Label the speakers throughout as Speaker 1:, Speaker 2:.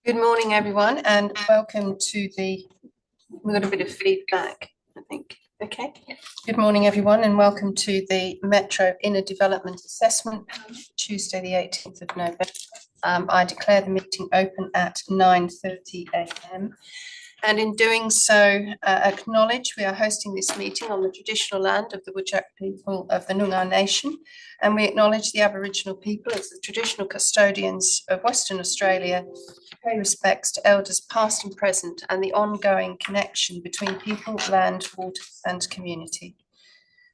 Speaker 1: Good morning, everyone, and welcome to we've got a bit of feedback, I think. Okay. Good morning, everyone, and welcome to the Metro Inner Development Assessment Panel, Tuesday, the 18th of November. I declare the meeting open at 9:30 a.m. And in doing so, acknowledge we are hosting this meeting on the traditional land of the Whadjuk people of the Noongar Nation, and we acknowledge the Aboriginal people as the traditional custodians of Western Australia, pay respects to elders past and present, and the ongoing connection between people, land, water and community.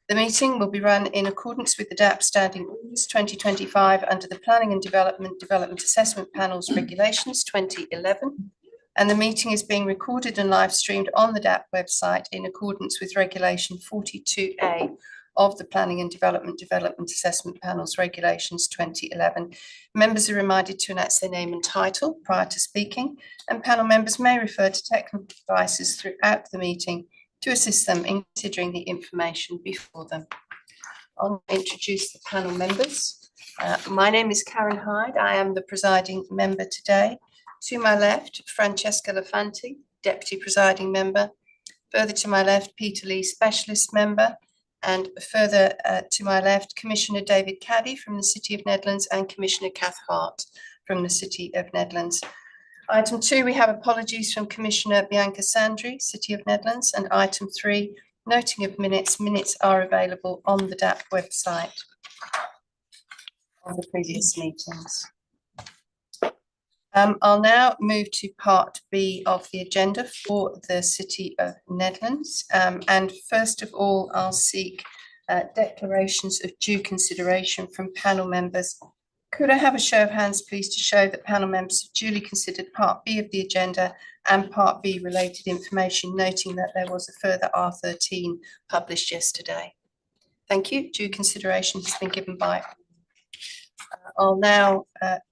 Speaker 1: The meeting will be run in accordance with the DAP Standing Orders 2025 under the Planning and Development Assessment Panel's Regulations 2011. And the meeting is being recorded and live streamed on the DAP website in accordance with Regulation 42A of the Planning and Development Assessment Panel's Regulations 2011. Members are reminded to announce their name and title prior to speaking, and panel members may refer to technical devices throughout the meeting to assist them in considering the information before them. I'll introduce the panel members. My name is Karen Hyde. I am the presiding member today. To my left, Francesca Lafanti, Deputy Presiding Member. Further to my left, Peter Lee, Specialist Member. And further to my left, Commissioner David Caddy from the City of Nedlands and Commissioner Kath Hart from the City of Nedlands. Item 2, we have apologies from Commissioner Bianca Sandri, City of Nedlands. And item 3, noting of minutes. Minutes are available on the DAP website of the previous meetings. I'll now move to part B of the agenda for the City of Nedlands. And first of all, I'll seek declarations of due consideration from panel members. Could I have a show of hands, please, to show that panel members have duly considered part B of the agenda and part B related information, noting that there was a further R13 published yesterday. Thank you. Due consideration has been given by I'll now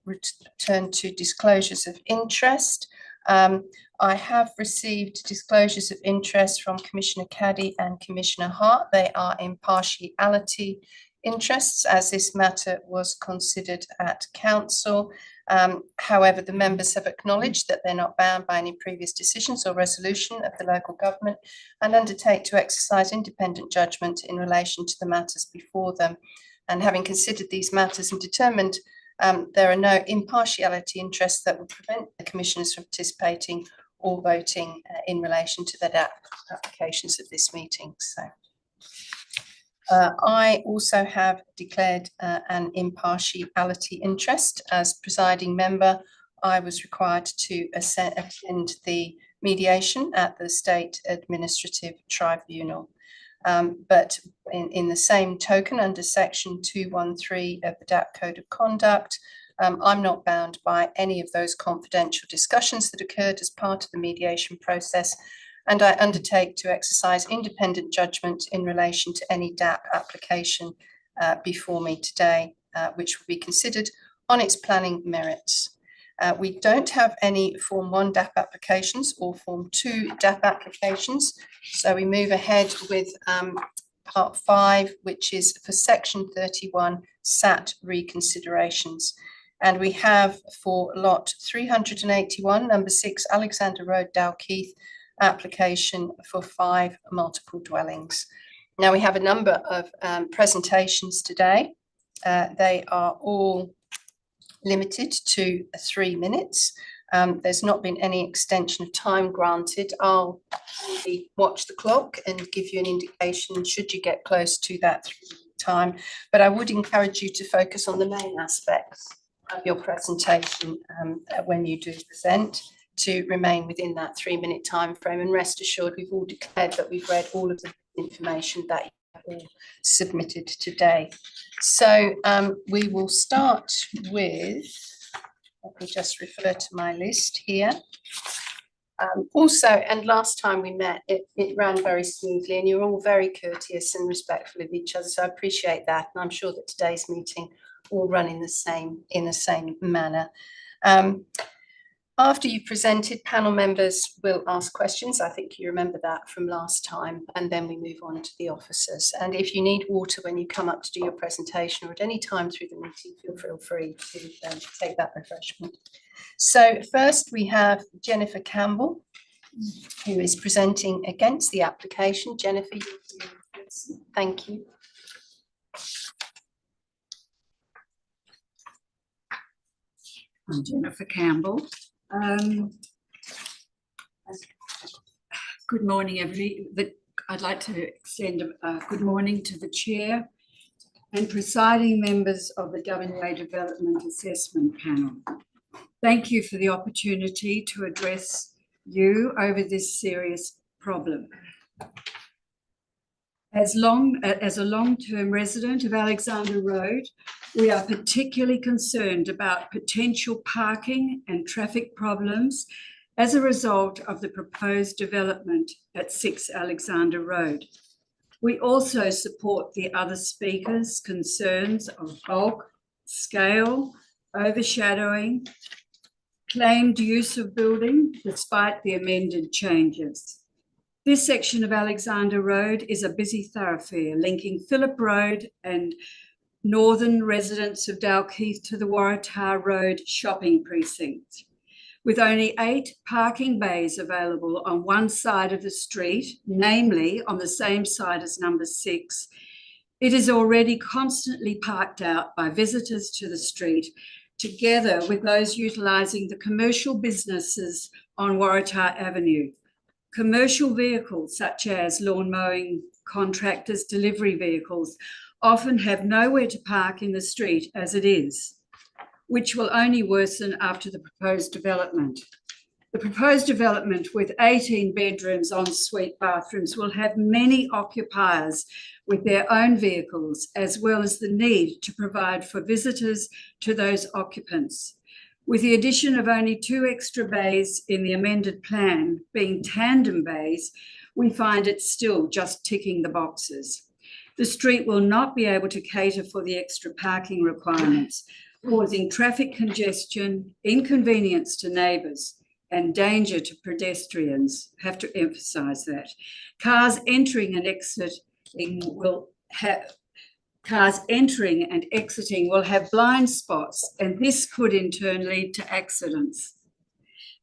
Speaker 1: return to disclosures of interest. I have received disclosures of interest from Commissioner Caddy and Commissioner Hart. They are impartiality interests, as this matter was considered at council. However, the members have acknowledged that they're not bound by any previous decisions or resolution of the local government and undertake to exercise independent judgment in relation to the matters before them. And having considered these matters and determined there are no impartiality interests that would prevent the commissioners from participating or voting in relation to the DAP applications of this meeting. So I also have declared an impartiality interest. As presiding member, I was required to attend the mediation at the State Administrative Tribunal. But in the same token, under section 213 of the DAP Code of Conduct, I'm not bound by any of those confidential discussions that occurred as part of the mediation process, and I undertake to exercise independent judgment in relation to any DAP application before me today, which will be considered on its planning merits. We don't have any Form 1 DAP applications or Form 2 DAP applications. So we move ahead with Part 5, which is for Section 31 SAT reconsiderations. And we have for Lot 381, number 6, Alexander Road, Dalkeith, application for 5 multiple dwellings. Now we have a number of presentations today. They are all limited to 3 minutes. There's not been any extension of time granted. I'll watch the clock and give you an indication should you get close to that time, but I would encourage you to focus on the main aspects of your presentation when you do present, to remain within that 3-minute time frame, and rest assured we've all declared that we've read all of the information that you have all submitted today. So we will start with, let me just refer to my list here. Also, and last time we met, it ran very smoothly, and you're all very courteous and respectful of each other, so I appreciate that, and I'm sure that today's meeting will run in the same manner. After you've presented, panel members will ask questions. I think you remember that from last time, and then we move on to the officers. And if you need water when you come up to do your presentation or at any time through the meeting, feel free to take that refreshment. So first we have Jennifer Campbell, who is presenting against the application. Jennifer, thank you.
Speaker 2: I'm Jennifer Campbell. Good morning, everybody. I'd like to extend a good morning to the Chair and presiding members of the WA Development Assessment Panel. Thank you for the opportunity to address you over this serious problem. As a long-term resident of Alexander Road, we are particularly concerned about potential parking and traffic problems as a result of the proposed development at 6 Alexander Road. We also support the other speakers' concerns of bulk, scale, overshadowing, claimed use of building despite the amended changes. This section of Alexander Road is a busy thoroughfare linking Phillip Road and northern residents of Dalkeith to the Waratah Road shopping precinct. With only 8 parking bays available on one side of the street, namely on the same side as number 6, it is already constantly parked out by visitors to the street, together with those utilising the commercial businesses on Waratah Avenue. Commercial vehicles such as lawn mowing contractors, delivery vehicles, often have nowhere to park in the street as it is, which will only worsen after the proposed development. The proposed development with 18 bedrooms, ensuite bathrooms will have many occupiers with their own vehicles, as well as the need to provide for visitors to those occupants. With the addition of only 2 extra bays in the amended plan, being tandem bays, we find it still just ticking the boxes. The street will not be able to cater for the extra parking requirements, causing traffic congestion, inconvenience to neighbours, and danger to pedestrians. I have to emphasise that. Cars entering and exiting will have blind spots, and this could in turn lead to accidents.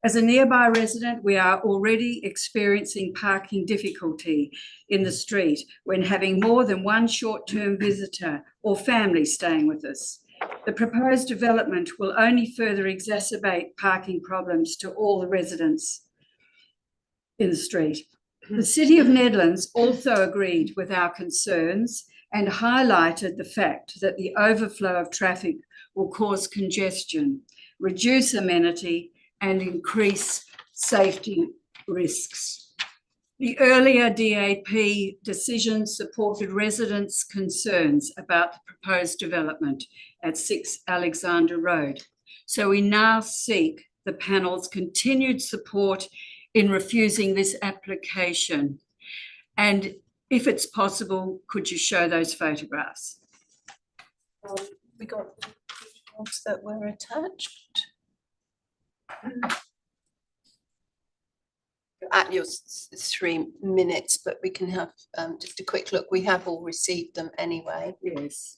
Speaker 2: As a nearby resident, we are already experiencing parking difficulty in the street when having more than one short-term visitor or family staying with us. The proposed development will only further exacerbate parking problems to all the residents in the street. The City of Nedlands also agreed with our concerns and highlighted the fact that the overflow of traffic will cause congestion, reduce amenity, and increase safety risks. The earlier DAP decision supported residents' concerns about the proposed development at 6 Alexander Road. So we now seek the panel's continued support in refusing this application. And if it's possible, could you show those photographs?
Speaker 1: We got ones that were attached. At your 3 minutes, but we can have just a quick look. We have all received them anyway.
Speaker 2: Yes.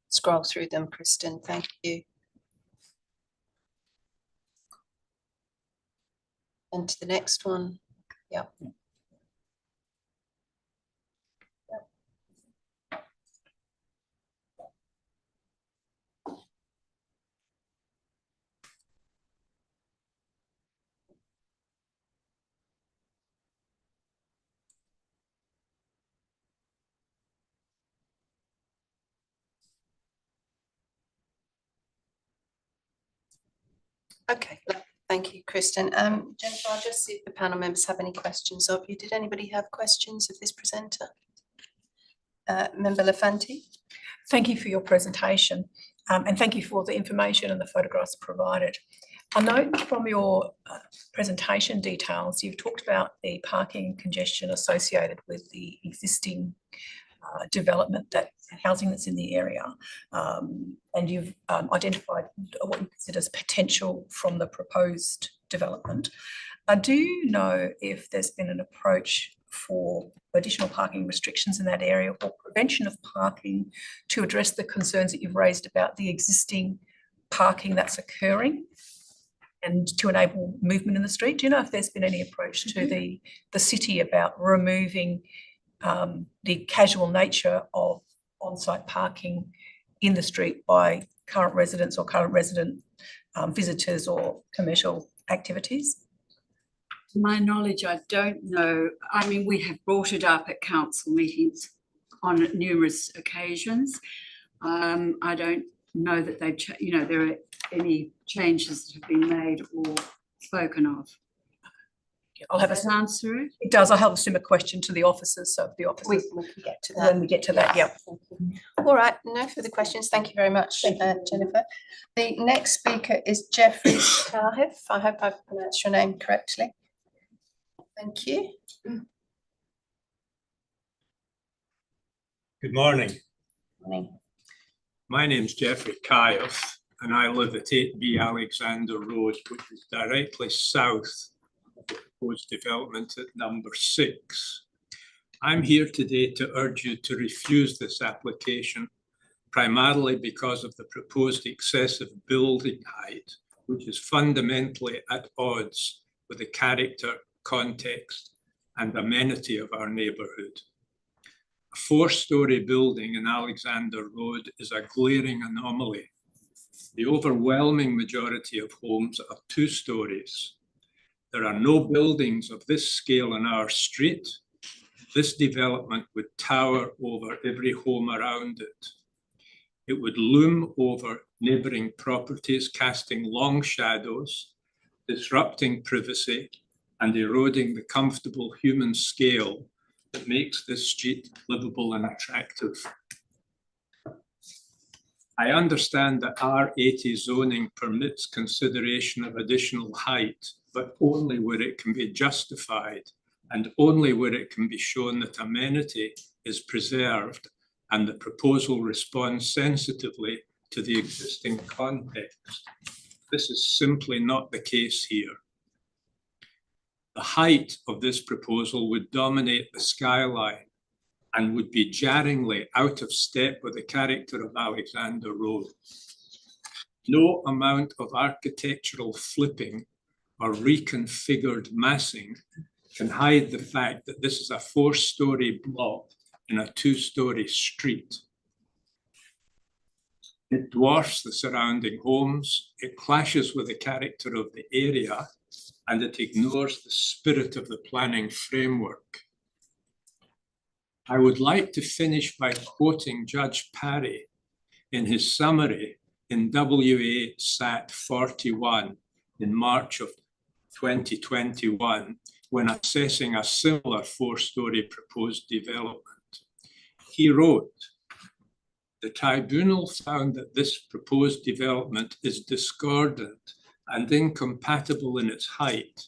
Speaker 1: Scroll through them, Kristen. Thank you. And to the next one. Yep. Okay, Thank you, Kristen. Jennifer, I'll just see if the panel members have any questions of you. Did anybody have questions of this presenter? Member Lafanti?
Speaker 3: Thank you for your presentation, and thank you for the information and the photographs provided. I note from your presentation details, you've talked about the parking congestion associated with the existing development, that housing that's in the area, and you've identified what you consider as potential from the proposed development. Do you know if there's been an approach for additional parking restrictions in that area or prevention of parking to address the concerns that you've raised about the existing parking that's occurring and to enable movement in the street? Do you know if there's been any approach to the city about removing the casual nature of on-site parking in the street by current residents or current resident visitors or commercial activities?
Speaker 2: To my knowledge, I don't know. I mean, we have brought it up at council meetings on numerous occasions. I don't know that they've, there are any changes that have been made or spoken of.
Speaker 3: I'll have
Speaker 2: an answer.
Speaker 3: It does. I have a similar question to the officers. So the officers,
Speaker 1: we can get to that
Speaker 3: when we get to that. Yeah.
Speaker 1: All right. No further questions. Thank you very much, Jennifer. The next speaker is Jeffrey Kahif. I hope I've pronounced your name correctly. Thank you.
Speaker 4: Good morning.
Speaker 1: Morning.
Speaker 4: My name's Jeffrey Kahif, and I live at 8B Alexander Road, which is directly south of the proposed development at number 6. I'm here today to urge you to refuse this application, primarily because of the proposed excessive building height, which is fundamentally at odds with the character, context, and amenity of our neighbourhood. A 4-storey building in Alexander Road is a glaring anomaly. The overwhelming majority of homes are 2 stories. There are no buildings of this scale on our street. This development would tower over every home around it. It would loom over neighbouring properties, casting long shadows, disrupting privacy, and eroding the comfortable human scale that makes this street livable and attractive. I understand that R80 zoning permits consideration of additional height, but only where it can be justified and only where it can be shown that amenity is preserved and the proposal responds sensitively to the existing context. This is simply not the case here. The height of this proposal would dominate the skyline and would be jarringly out of step with the character of Alexander Road. No amount of architectural flipping or reconfigured massing can hide the fact that this is a 4-storey block in a 2-storey street. It dwarfs the surrounding homes, it clashes with the character of the area, and it ignores the spirit of the planning framework. I would like to finish by quoting Judge Parry in his summary in WA Sat 41 in March of 2021, when assessing a similar 4-storey proposed development. He wrote, "The tribunal found that this proposed development is discordant and incompatible in its height,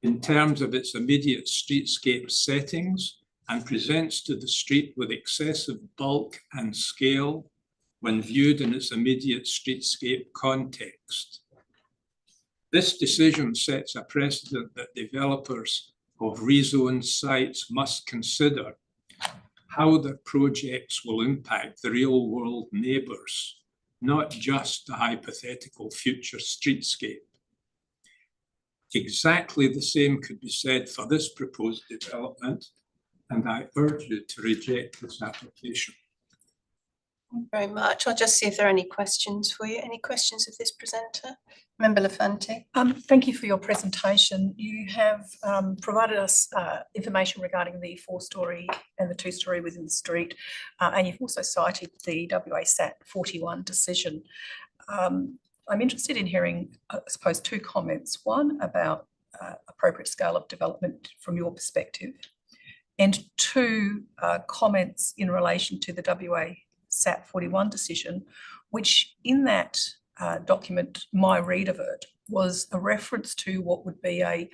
Speaker 4: in terms of its immediate streetscape settings, and presents to the street with excessive bulk and scale when viewed in its immediate streetscape context. This decision sets a precedent that developers of rezoned sites must consider how their projects will impact the real-world neighbours, not just the hypothetical future streetscape. Exactly the same could be said for this proposed development, and I urge you to reject this application."
Speaker 1: Thank you very much. I'll just see if there are any questions for you. Any questions of this presenter? Member Lafanti.
Speaker 3: Thank you for your presentation. You have provided us information regarding the 4-storey and the 2-storey within the street, and you've also cited the WA Sat 41 decision. I'm interested in hearing, I suppose, two comments. One about appropriate scale of development from your perspective, and two comments in relation to the WA SAP 41 decision, which in that document, my read of it was a reference to what would be a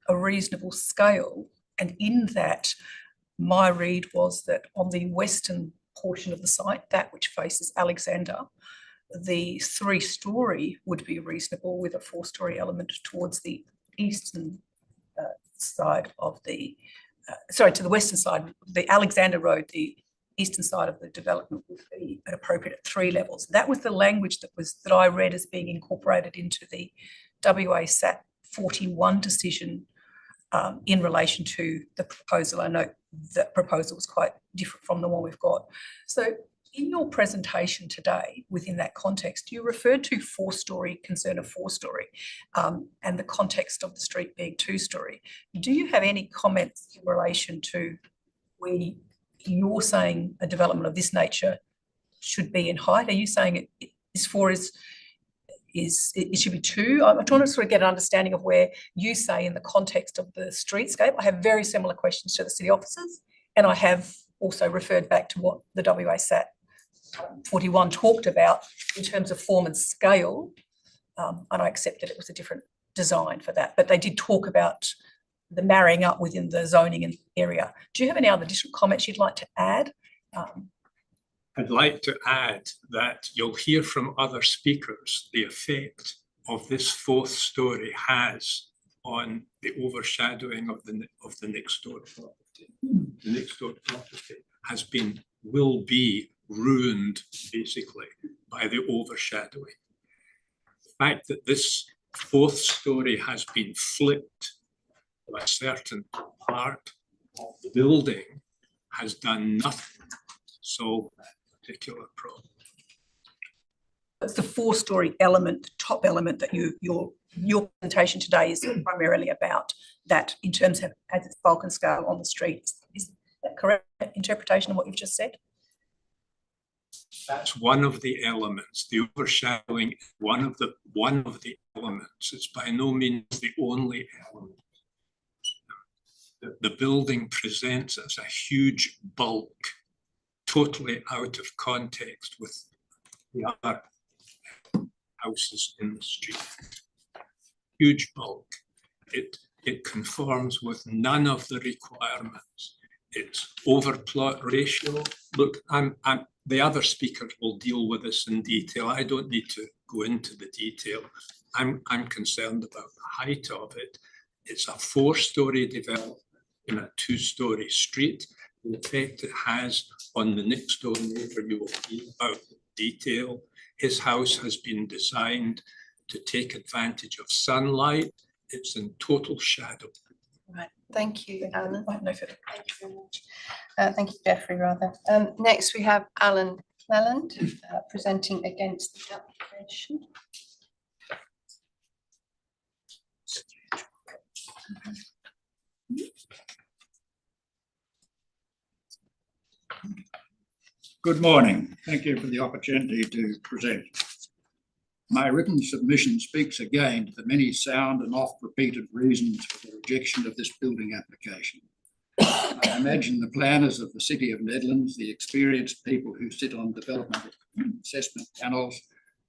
Speaker 3: reasonable scale. And in that, my read was that on the western portion of the site, that which faces Alexander, the 3-storey would be reasonable, with a 4-storey element towards the eastern side of the, to the western side, the Alexander Road, the eastern side of the development would be appropriate at 3 levels. That was the language that I read as being incorporated into the WA SAP 41 decision in relation to the proposal. I know that proposal was quite different from the one we've got. So in your presentation today, within that context, you referred to 4-storey, concern of 4-storey, and the context of the street being 2-storey. Do you have any comments in relation to where you're saying a development of this nature should be in height? Are you saying it should be 2? I'm trying to sort of get an understanding of where you say in the context of the streetscape. I have very similar questions to the city officers, and I have also referred back to what the WA SAT 41 talked about in terms of form and scale, and I accepted it was a different design for that, but they did talk about the marrying up within the zoning area. Do you have any other additional comments you'd like to add?
Speaker 4: I'd like to add that you'll hear from other speakers the effect of this 4th storey has on the overshadowing of the next door property. The next door property will be ruined basically by the overshadowing. The fact that this 4th storey has been flipped to a certain part of the building has done nothing to solve that particular problem.
Speaker 3: It's the 4-storey element, top element, that your presentation today is primarily about that in terms of as its bulk and scale on the street. Is that correct interpretation of what you've just said?
Speaker 4: That's one of the elements. The overshadowing is one of the elements. It's by no means the only element. The building presents as a huge bulk, totally out of context with the other houses in the street. Huge bulk. It conforms with none of the requirements. Its overplot ratio. Look, the other speakers will deal with this in detail. I don't need to go into the detail. I'm concerned about the height of it. It's a 4-storey development in a 2-storey street. The effect it has on the next door neighbour, you will hear about the detail. His house has been designed to take advantage of sunlight. It's in total shadow.
Speaker 1: Right, thank you, Alan.
Speaker 3: No further.
Speaker 1: Thank you very much. Thank you, Jeffrey, rather. Next, we have Alan Cleland presenting against the application.
Speaker 5: Good morning. Thank you for the opportunity to present. My written submission speaks again to the many sound and oft-repeated reasons for the rejection of this building application. I imagine the planners of the City of Nedlands, the experienced people who sit on development assessment panels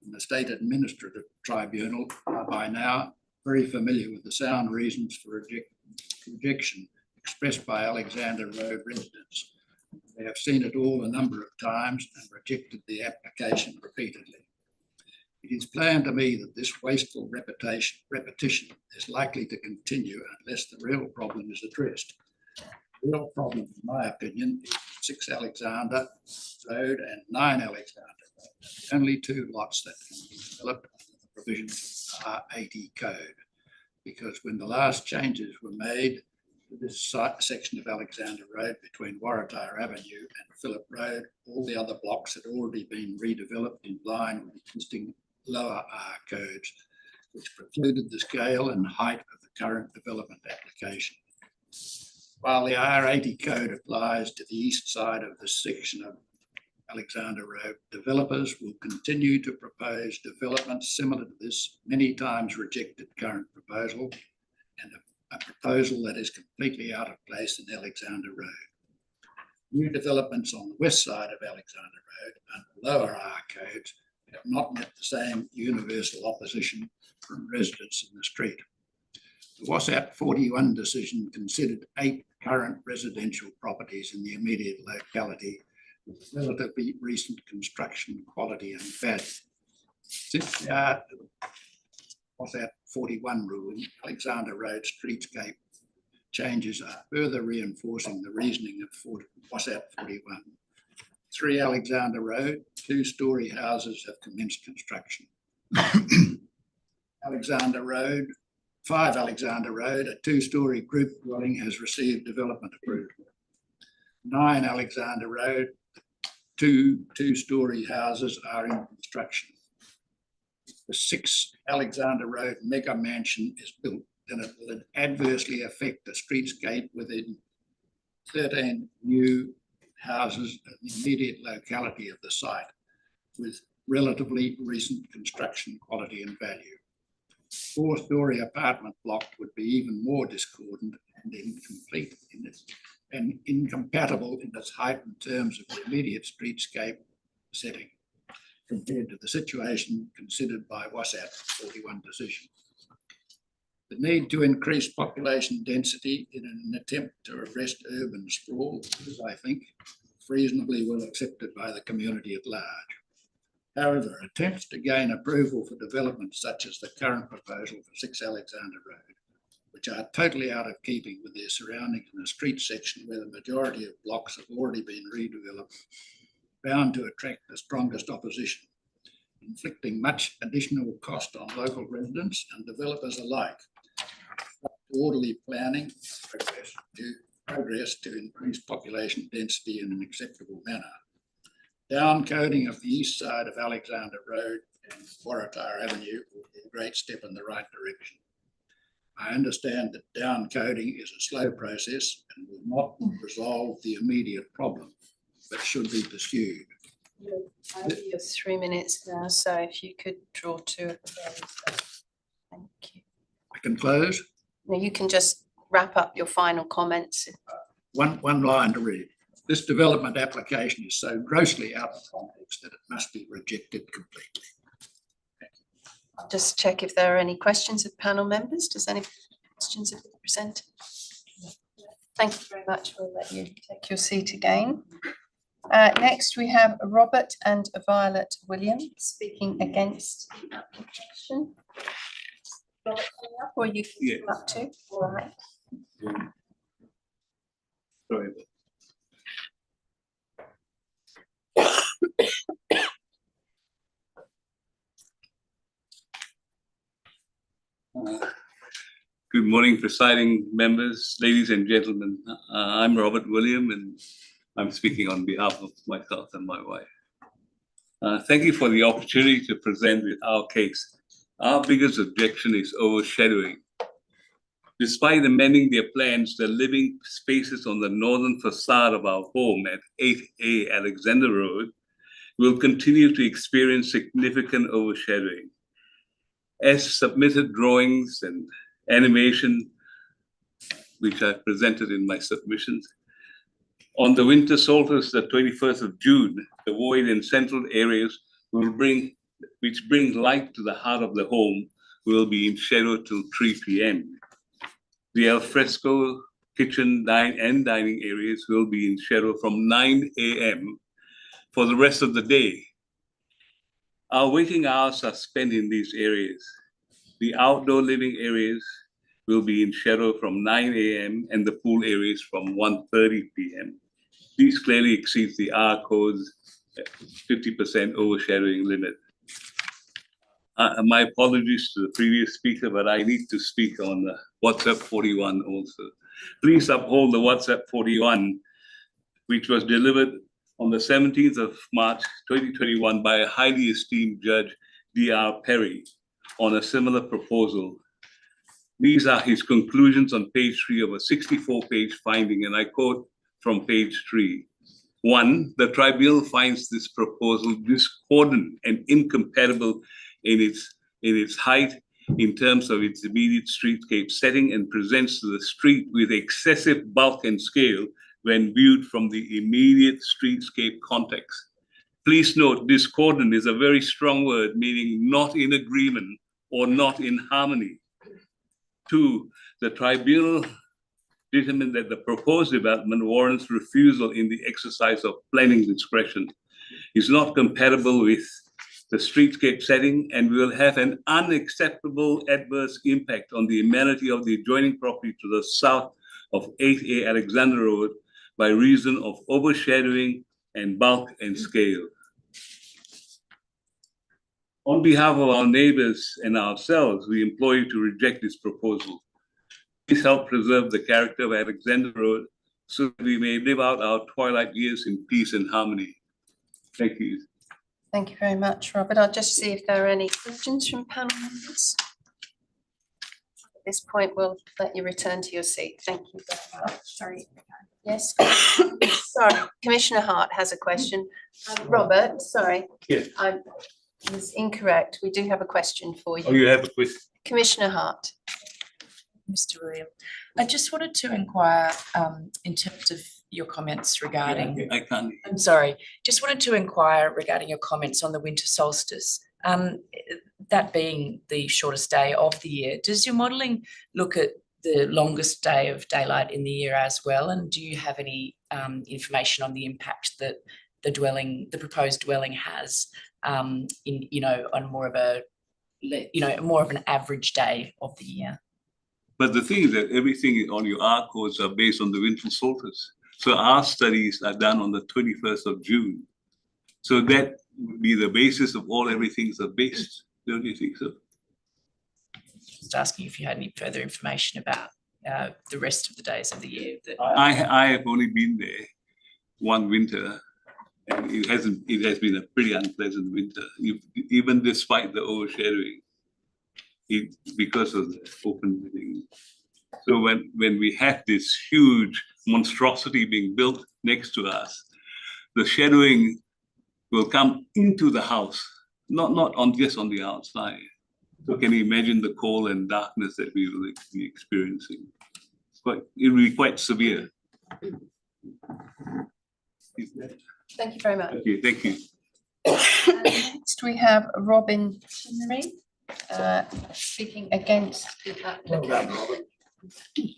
Speaker 5: and the State Administrative Tribunal are by now very familiar with the sound reasons for rejection expressed by Alexander Road residents. They have seen it all a number of times and rejected the application repeatedly. It is plain to me that this wasteful repetition is likely to continue unless the real problem is addressed. The real problem, in my opinion, is 6 Alexander Road and 9 Alexander Road, the only 2 lots that can be developed under the provisions of the R80 code. Because when the last changes were made to this section of Alexander Road between Waratah Avenue and Phillip Road, all the other blocks had already been redeveloped in line with existing lower R codes, which precluded the scale and height of the current development application. While the R80 code applies to the east side of this section of Alexander Road developers will continue to propose developments similar to this many times rejected current proposal, and a proposal that is completely out of place in Alexander Road. New developments on the west side of Alexander Road and lower R codes have not met the same universal opposition from residents in the street. The WASAP 41 decision considered 8 current residential properties in the immediate locality with relatively recent construction quality and value. Since the WASAP 41 ruling, Alexander Road streetscape changes are further reinforcing the reasoning of WASAP 41. 3 Alexander Road, 2-storey houses have commenced construction. Alexander Road, 5 Alexander Road, a 2-storey group dwelling has received development approval. 9 Alexander Road, 2 2-storey houses are in construction. The 6 Alexander Road mega mansion is built, then it will adversely affect the streetscape within 13 new houses in the immediate locality of the site with relatively recent construction quality and value. 4-storey apartment block would be even more discordant and incomplete and incompatible in its heightened terms of the immediate streetscape setting compared to the situation considered by WASAP 41 decision. The need to increase population density in an attempt to arrest urban sprawl is, I think, reasonably well accepted by the community at large. However, attempts to gain approval for developments such as the current proposal for 6 Alexander Road, which are totally out of keeping with their surroundings in a street section where the majority of blocks have already been redeveloped, bound to attract the strongest opposition, inflicting much additional cost on local residents and developers alike. Orderly planning progress to increase population density in an acceptable manner. Downcoding of the east side of Alexander Road and Waratah Avenue will be a great step in the right direction. I understand that downcoding is a slow process and will not resolve the immediate problem, but should be pursued.
Speaker 1: You're 3 minutes now, so if you could draw to a close. Thank you.
Speaker 5: I can close.
Speaker 1: Now you can just wrap up your final comments.
Speaker 5: One line to read. This development application is so grossly out of context that it must be rejected completely.
Speaker 1: I'll just check if there are any questions of panel members. Does any questions of the presenter? Thank you very much. We'll let you take your seat again. Next, we have Robert and Violet Williams speaking against the application. Robert, coming up, or you can come up too? All right.
Speaker 6: Sorry. Good morning, presiding members, ladies and gentlemen. I'm Robert William, and I'm speaking on behalf of myself and my wife. Thank you for the opportunity to present our case. Our biggest objection is overshadowing. Despite amending their plans, the living spaces on the northern facade of our home at 8A Alexander Road will continue to experience significant overshadowing. As submitted drawings and animation, which I presented in my submissions, on the winter solstice, the 21st of June, the void in central areas which bring light to the heart of the home will be in shadow till 3 p.m. The alfresco kitchen and dining areas will be in shadow from 9 a.m. for the rest of the day. Our waking hours are spent in these areas. The outdoor living areas will be in shadow from 9 a.m. and the pool areas from 1:30 p.m. These clearly exceeds the R code's 50% overshadowing limit. My apologies to the previous speaker, but I need to speak on the WhatsApp 41 also. Please uphold the WhatsApp 41, which was delivered on the 17th of March 2021 by a highly esteemed judge, D.R. Perry, on a similar proposal. These are his conclusions on page 3 of a 64-page finding, and I quote from page 3. One, the tribunal finds this proposal discordant and incompatible in its height in terms of its immediate streetscape setting and presents the street with excessive bulk and scale when viewed from the immediate streetscape context. Please note, discordant is a very strong word, meaning not in agreement or not in harmony. Two, the tribunal determined that the proposed development warrants refusal in the exercise of planning discretion. Is not compatible with the streetscape setting and will have an unacceptable adverse impact on the amenity of the adjoining property to the south of 8A Alexander Road by reason of overshadowing and bulk and scale. On behalf of our neighbors and ourselves, we implore you to reject this proposal. Please help preserve the character of Alexander Road so that we may live out our twilight years in peace and harmony. Thank you.
Speaker 1: Thank you very much, Robert. I'll just see if there are any questions from panel members. At this point, we'll let you return to your seat. Thank you very much. Sorry. Yes. Sorry, Commissioner Hart has a question. Robert, sorry.
Speaker 6: Yes.
Speaker 1: I was incorrect. We do have a question for you.
Speaker 6: Oh, you have a question?
Speaker 1: Commissioner Hart.
Speaker 7: Mr. William, I just wanted to inquire in terms of your comments regarding,
Speaker 6: Yeah, I can't.
Speaker 7: I'm sorry, just wanted to inquire regarding your comments on the winter solstice. That being the shortest day of the year, does your modelling look at the longest day of daylight in the year as well? And do you have any information on the impact that the proposed dwelling has on more of an average day of the year?
Speaker 6: But the thing is that everything on your R codes are based on the winter solstice. So our studies are done on the 21st of June. So that would be the basis of all everything's are based. Don't you think so?
Speaker 7: Just asking if you had any further information about the rest of the days of the year.
Speaker 6: I have only been there one winter, and it has been a pretty unpleasant winter, even despite the overshadowing. Because of the open living. So when we have this huge monstrosity being built next to us, the shadowing will come into the house, not just on the outside. So can you imagine the cold and darkness that we will be experiencing? It will be quite severe.
Speaker 1: Thank you very much.
Speaker 6: Okay, thank you.
Speaker 1: Next, we have Robin Chinnery speaking against the applicant.
Speaker 8: Good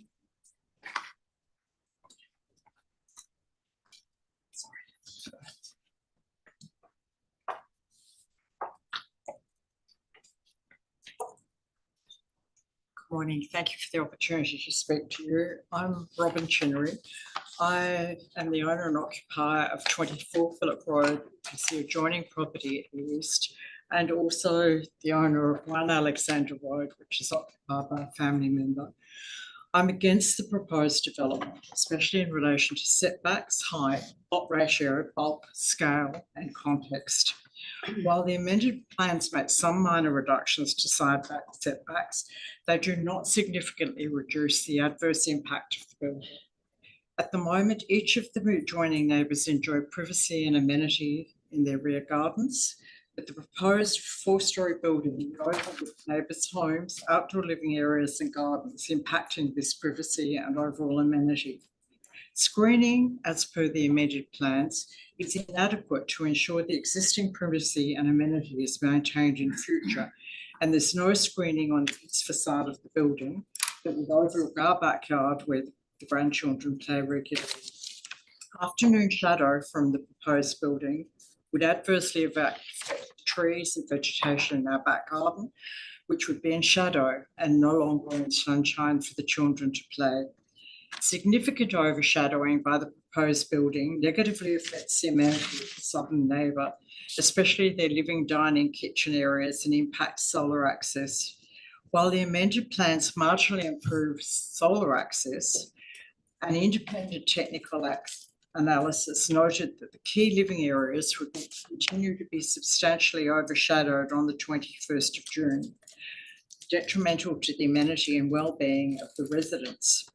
Speaker 8: morning. Thank you for the opportunity to speak to you. I'm Robin Chinnery. I am the owner and occupier of 24 Phillip Road, which is the adjoining property at the east, and also the owner of 1 Alexander Road, which is occupied by a family member. I'm against the proposed development, especially in relation to setbacks, height, lot ratio, bulk, scale, and context. While the amended plans make some minor reductions to side setbacks, they do not significantly reduce the adverse impact of the building. At the moment, each of the adjoining neighbours enjoy privacy and amenity in their rear gardens, but the proposed 4-storey building would overlook neighbours' homes, outdoor living areas and gardens, impacting this privacy and overall amenity. Screening, as per the amended plans, is inadequate to ensure the existing privacy and amenity is maintained in future, and there's no screening on the east facade of the building that would overlook our backyard where the grandchildren play regularly. Afternoon shadow from the proposed building would adversely affect trees and vegetation in our back garden, which would be in shadow and no longer in sunshine for the children to play. Significant overshadowing by the proposed building negatively affects the amenity of the southern neighbour, especially their living, dining, kitchen areas, and impacts solar access. While the amended plans marginally improve solar access, an independent technical analysis noted that the key living areas would continue to be substantially overshadowed on the 21st of June, detrimental to the amenity and well-being of the residents.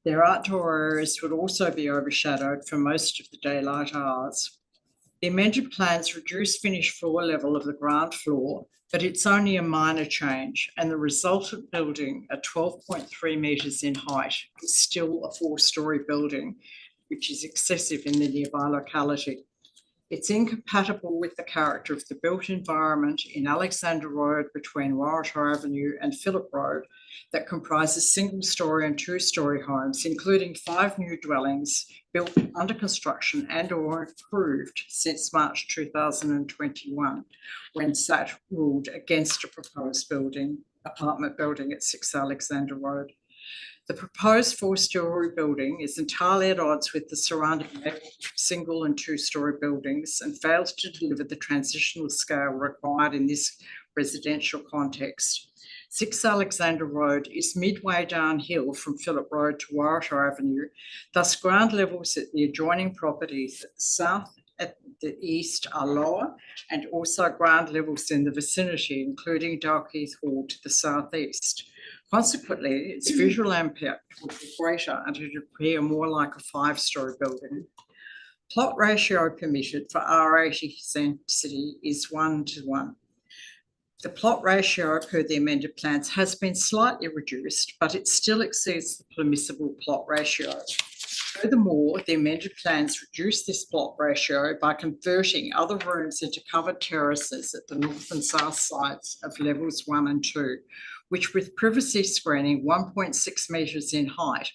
Speaker 8: Their outdoor areas would also be overshadowed for most of the daylight hours. The amended plans reduce finished floor level of the ground floor, but it's only a minor change, and the resultant building at 12.3 metres in height is still a 4-storey building, which is excessive in the nearby locality. It's incompatible with the character of the built environment in Alexander Road between Waratah Avenue and Phillip Road that comprises single-storey and 2-storey homes, including 5 new dwellings built under construction and or improved since March 2021, when SAT ruled against a proposed apartment building at 6 Alexander Road. The proposed 4-storey building is entirely at odds with the surrounding single and 2-storey buildings and fails to deliver the transitional scale required in this residential context. 6 Alexander Road is midway downhill from Phillip Road to Waratah Avenue, thus ground levels at the adjoining properties at the south at the east are lower, and also ground levels in the vicinity, including Dalkeith Hall to the southeast. Consequently, its visual impact would be greater and it would appear more like a 5-storey building. Plot ratio permitted for R80 density is 1:1. The plot ratio per the amended plans has been slightly reduced, but it still exceeds the permissible plot ratio. Furthermore, the amended plans reduce this plot ratio by converting other rooms into covered terraces at the north and south sides of levels 1 and 2, which with privacy screening 1.6 metres in height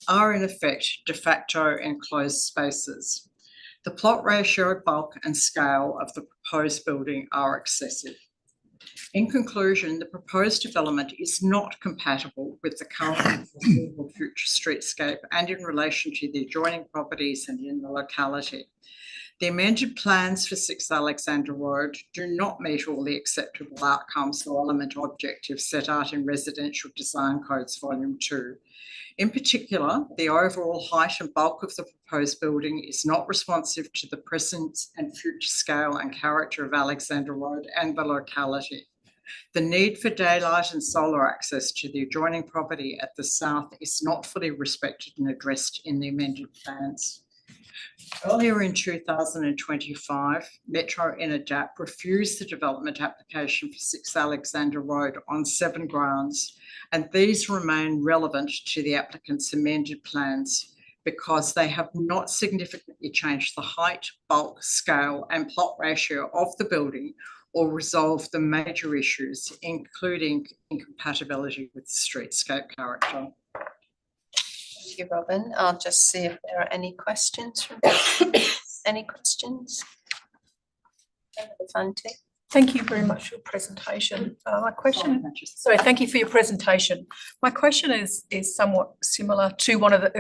Speaker 8: are in effect de facto enclosed spaces. The plot ratio, bulk and scale of the proposed building are excessive. In conclusion, the proposed development is not compatible with the current or future streetscape and in relation to the adjoining properties and in the locality. The amended plans for 6 Alexander Road do not meet all the acceptable outcomes or element objectives set out in Residential Design Codes Volume 2. In particular, the overall height and bulk of the proposed building is not responsive to the present and future scale and character of Alexander Road and the locality. The need for daylight and solar access to the adjoining property at the south is not fully respected and addressed in the amended plans. Earlier in 2025, Metro MIDAP refused the development application for 6 Alexander Road on 7 grounds, and these remain relevant to the applicant's amended plans because they have not significantly changed the height, bulk, scale and plot ratio of the building or resolve the major issues, including incompatibility with the streetscape character.
Speaker 1: Thank you, Robin. I'll just see if there are any questions from any questions? Fanti.
Speaker 3: Thank you very much for your presentation. My question, thank you for your presentation. My question is somewhat similar to one of the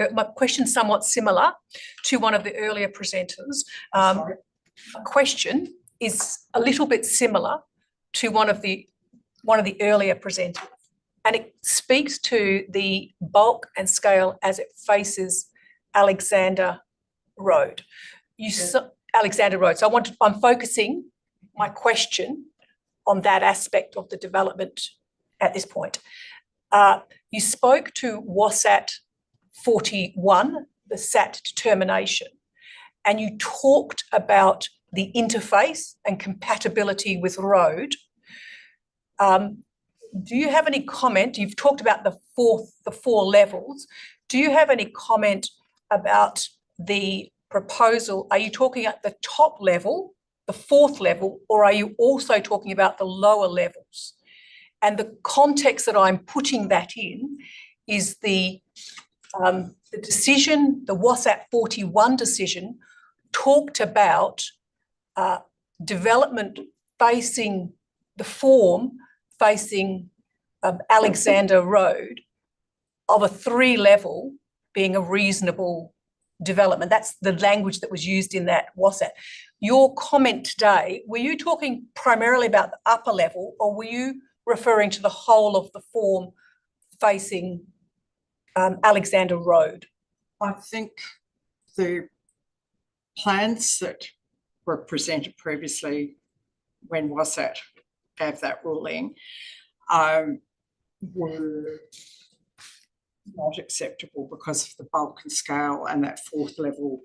Speaker 3: earlier presenters. My question is a little bit similar to one of the earlier presenters, and it speaks to the bulk and scale as it faces Alexander Road. Alexander Road. So I'm focusing my question on that aspect of the development at this point. You spoke to WASAT 41, the SAT determination, and you talked about the interface and compatibility with road. Do you have any comment? You've talked about the 4 levels. Do you have any comment about the proposal? Are you talking at the top level, the 4th level, or are you also talking about the lower levels? And the context that I'm putting that in is the decision, the WASAT 41 decision, talked about development facing the form facing Alexander Road of a 3-level being a reasonable development. That's the language that was used in that WASAT. Your comment today, were you talking primarily about the upper level, or were you referring to the whole of the form facing Alexander Road?
Speaker 8: I think the plans that were presented previously when WASAT gave that ruling were not acceptable because of the bulk and scale and that fourth level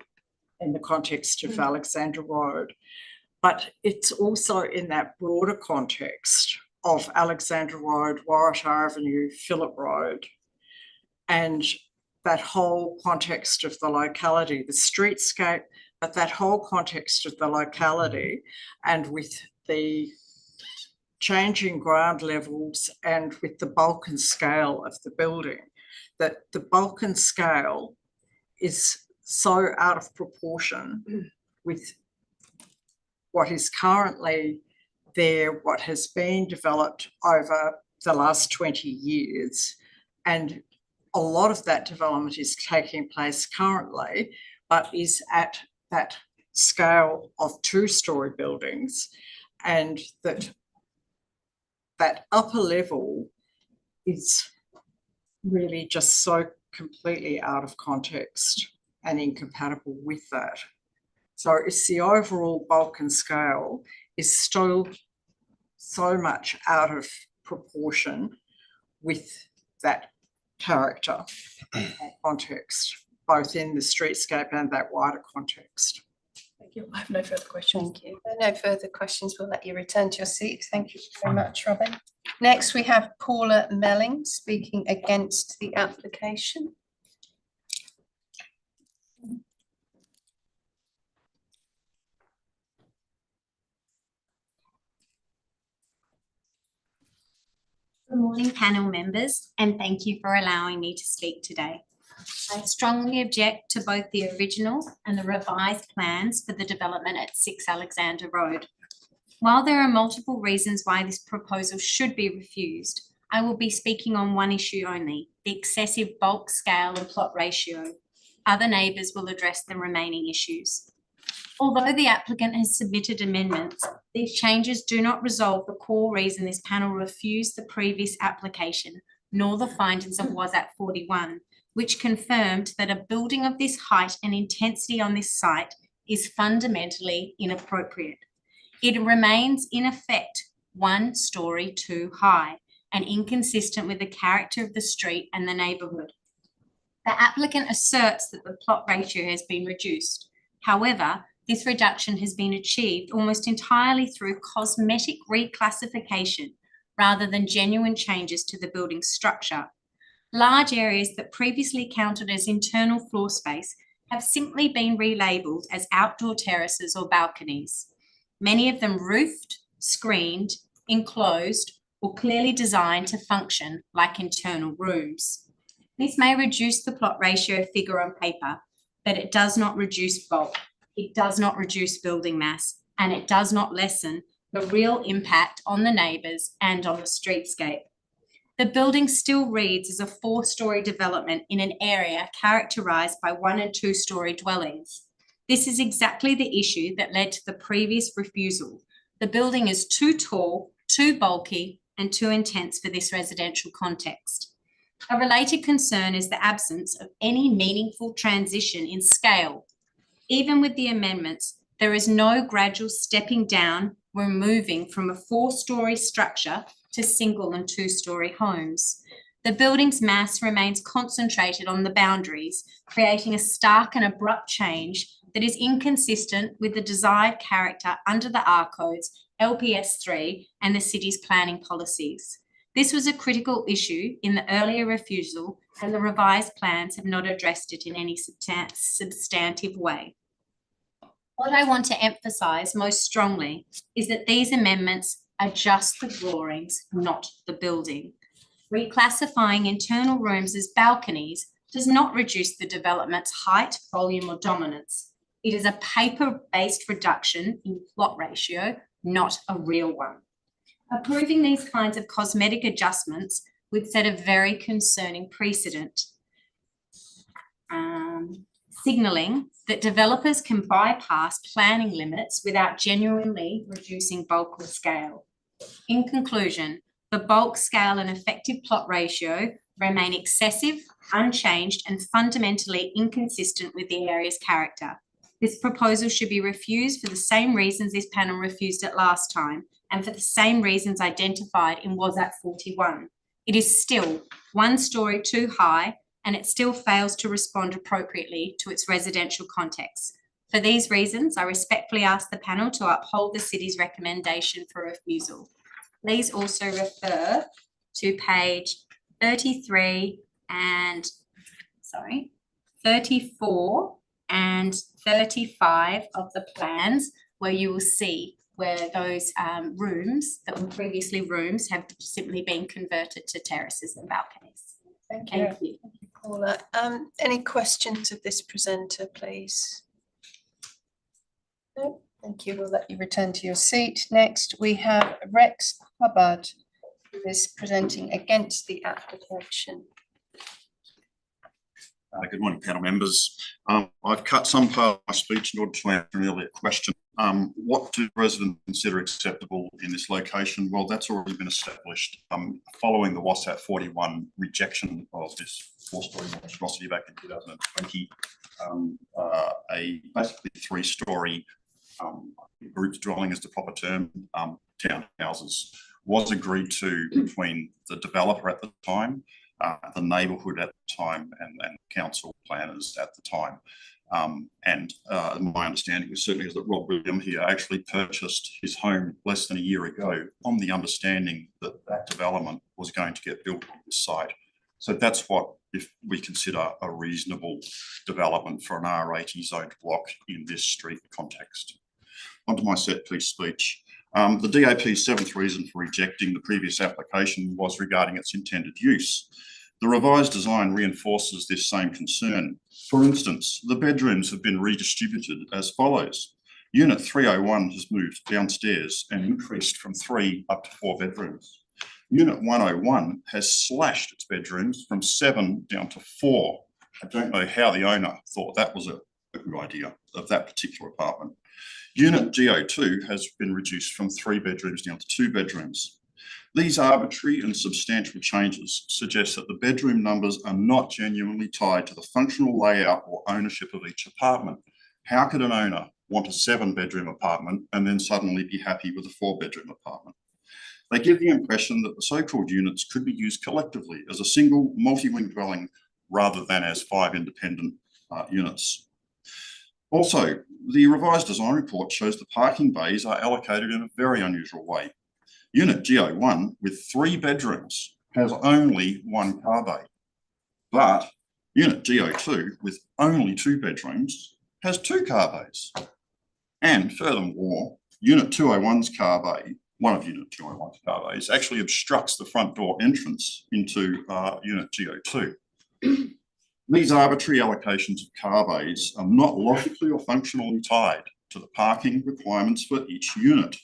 Speaker 8: in the context of Alexandra Road. But it's also in that broader context of Alexandra Road, Waratah Avenue, Phillip Road, and that whole context of the locality, the streetscape, but that whole context of the locality, and with the changing ground levels and with the bulk and scale of the building, that the bulk and scale is so out of proportion with what is currently there, what has been developed over the last 20 years. And a lot of that development is taking place currently, but is at that scale of two-storey buildings, and that upper level is really just so completely out of context and incompatible with that. So it's the overall bulk and scale is still so much out of proportion with that character and context, both in the streetscape and that wider context.
Speaker 3: Thank you. I have no further questions.
Speaker 1: Thank you. There are no further questions. We'll let you return to your seat. Thank you very much, Robin. Next, we have Paula Melling speaking against the application.
Speaker 9: Good morning, panel members, and thank you for allowing me to speak today. I strongly object to both the original and the revised plans for the development at 6 Alexander Road. While there are multiple reasons why this proposal should be refused, I will be speaking on one issue only, the excessive bulk scale and plot ratio. Other neighbours will address the remaining issues. Although the applicant has submitted amendments, these changes do not resolve the core reason this panel refused the previous application, nor the findings of WASAT 41, which confirmed that a building of this height and intensity on this site is fundamentally inappropriate. It remains in effect 1 story too high and inconsistent with the character of the street and the neighbourhood. The applicant asserts that the plot ratio has been reduced. However, this reduction has been achieved almost entirely through cosmetic reclassification rather than genuine changes to the building structure. Large areas that previously counted as internal floor space have simply been relabelled as outdoor terraces or balconies, many of them roofed, screened, enclosed, or clearly designed to function like internal rooms. This may reduce the plot ratio figure on paper, but it does not reduce bulk. It does not reduce building mass, and it does not lessen the real impact on the neighbours and on the streetscape. The building still reads as a 4-storey development in an area characterised by 1 and 2-storey dwellings. This is exactly the issue that led to the previous refusal. The building is too tall, too bulky, and too intense for this residential context. A related concern is the absence of any meaningful transition in scale. Even with the amendments, there is no gradual stepping down when moving from a 4-storey structure to single and 2-storey homes. The building's mass remains concentrated on the boundaries, creating a stark and abrupt change that is inconsistent with the desired character under the R codes, LPS 3, and the city's planning policies. This was a critical issue in the earlier refusal, and the revised plans have not addressed it in any substantive way. What I want to emphasise most strongly is that these amendments are just the drawings, not the building. Reclassifying internal rooms as balconies does not reduce the development's height, volume, or dominance. It is a paper-based reduction in plot ratio, not a real one. Approving these kinds of cosmetic adjustments would set a very concerning precedent, signalling that developers can bypass planning limits without genuinely reducing bulk or scale. In conclusion, the bulk, scale, and effective plot ratio remain excessive, unchanged, and fundamentally inconsistent with the area's character. This proposal should be refused for the same reasons this panel refused it last time, and for the same reasons identified in WASAT 41. It is still 1 story too high and it still fails to respond appropriately to its residential context. For these reasons, I respectfully ask the panel to uphold the city's recommendation for refusal. Please also refer to page 34 and 35 of the plans, where you will see where those rooms that were previously rooms have simply been converted to terraces and balconies.
Speaker 1: Thank you.
Speaker 9: Thank you.
Speaker 1: Paula. Any questions of this presenter, please? No, thank you. We'll let you return to your seat. Next, we have Rex Hubbard, who is presenting against the application.
Speaker 10: Good morning, panel members. I've cut some part of my speech in order to answer an earlier question. What do residents consider acceptable in this location? Well, that's already been established. Following the WASAT 41 rejection of this four-storey monstrosity back in 2020, a basically three-storey group dwelling is the proper term, townhouses, was agreed to between the developer at the time, the neighbourhood at the time, and council planners at the time. My understanding is certainly is that Rob William here actually purchased his home less than a year ago on the understanding that that development was going to get built on this site. So that's what, if we consider a reasonable development for an R80 zoned block in this street context. Onto my set piece speech. The DAP's seventh reason for rejecting the previous application was regarding its intended use. The revised design reinforces this same concern. For instance, the bedrooms have been redistributed as follows. Unit 301 has moved downstairs and increased from 3 up to 4 bedrooms. Unit 101 has slashed its bedrooms from 7 down to 4. I don't know how the owner thought that was a good idea of that particular apartment. Unit GO2 has been reduced from 3 bedrooms down to 2 bedrooms. These arbitrary and substantial changes suggest that the bedroom numbers are not genuinely tied to the functional layout or ownership of each apartment. How could an owner want a 7-bedroom apartment and then suddenly be happy with a 4-bedroom apartment? They give the impression that the so-called units could be used collectively as a single multi-wing dwelling rather than as 5 independent units. Also, the revised design report shows the parking bays are allocated in a very unusual way. Unit GO1 with 3 bedrooms has only 1 car bay, but Unit GO2 with only 2 bedrooms has 2 car bays. And furthermore, Unit 201's car bay, one of Unit 201's car bays, actually obstructs the front door entrance into Unit GO2. These arbitrary allocations of car bays are not logically or functionally tied to the parking requirements for each unit.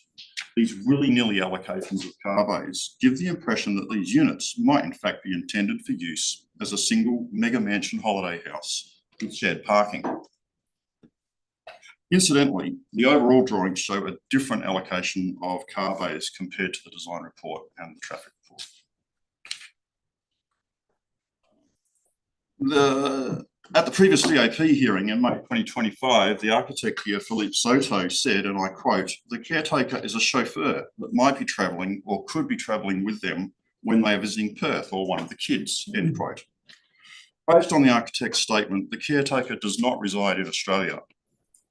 Speaker 10: These willy-nilly allocations of car bays give the impression that these units might in fact be intended for use as a single mega mansion holiday house with shared parking. Incidentally, the overall drawings show a different allocation of car bays compared to the design report and the traffic report. At the previous DAP hearing in May 2025, the architect here, Philippe Soto, said, and I quote, "The caretaker is a chauffeur that might be travelling or could be travelling with them when they are visiting Perth or one of the kids," end quote. Based on the architect's statement, the caretaker does not reside in Australia,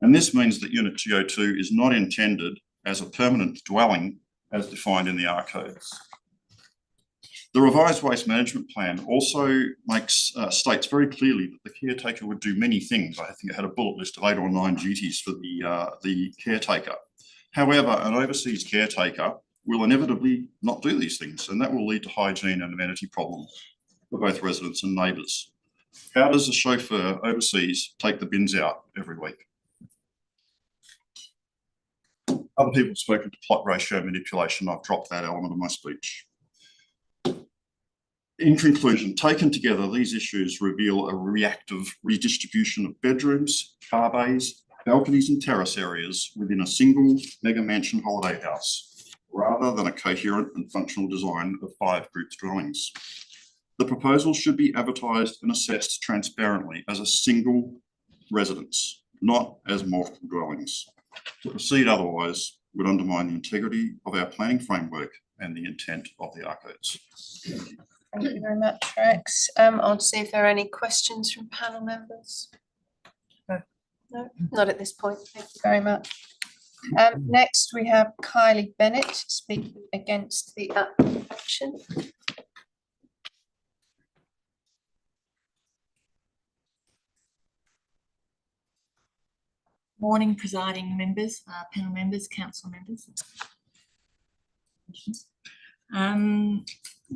Speaker 10: and this means that Unit GO2 is not intended as a permanent dwelling as defined in the R codes. The revised waste management plan also states very clearly that the caretaker would do many things. I think it had a bullet list of 8 or 9 duties for the caretaker. However, an overseas caretaker will inevitably not do these things, and that will lead to hygiene and amenity problems for both residents and neighbours. How does a chauffeur overseas take the bins out every week? Other people have spoken to plot ratio manipulation. I've dropped that element of my speech. In conclusion, taken together, these issues reveal a reactive redistribution of bedrooms, car bays, balconies and terrace areas within a single mega mansion holiday house, rather than a coherent and functional design of 5 grouped dwellings. The proposal should be advertised and assessed transparently as a single residence, not as multiple dwellings. To proceed otherwise would undermine the integrity of our planning framework and the intent of the R codes.
Speaker 1: Thank you very much, Rex. I'll see if there are any questions from panel members. No, not at this point. Thank you very much. Next, we have Kylie Bennett speaking against the application.
Speaker 11: Morning, presiding members, panel members, council members.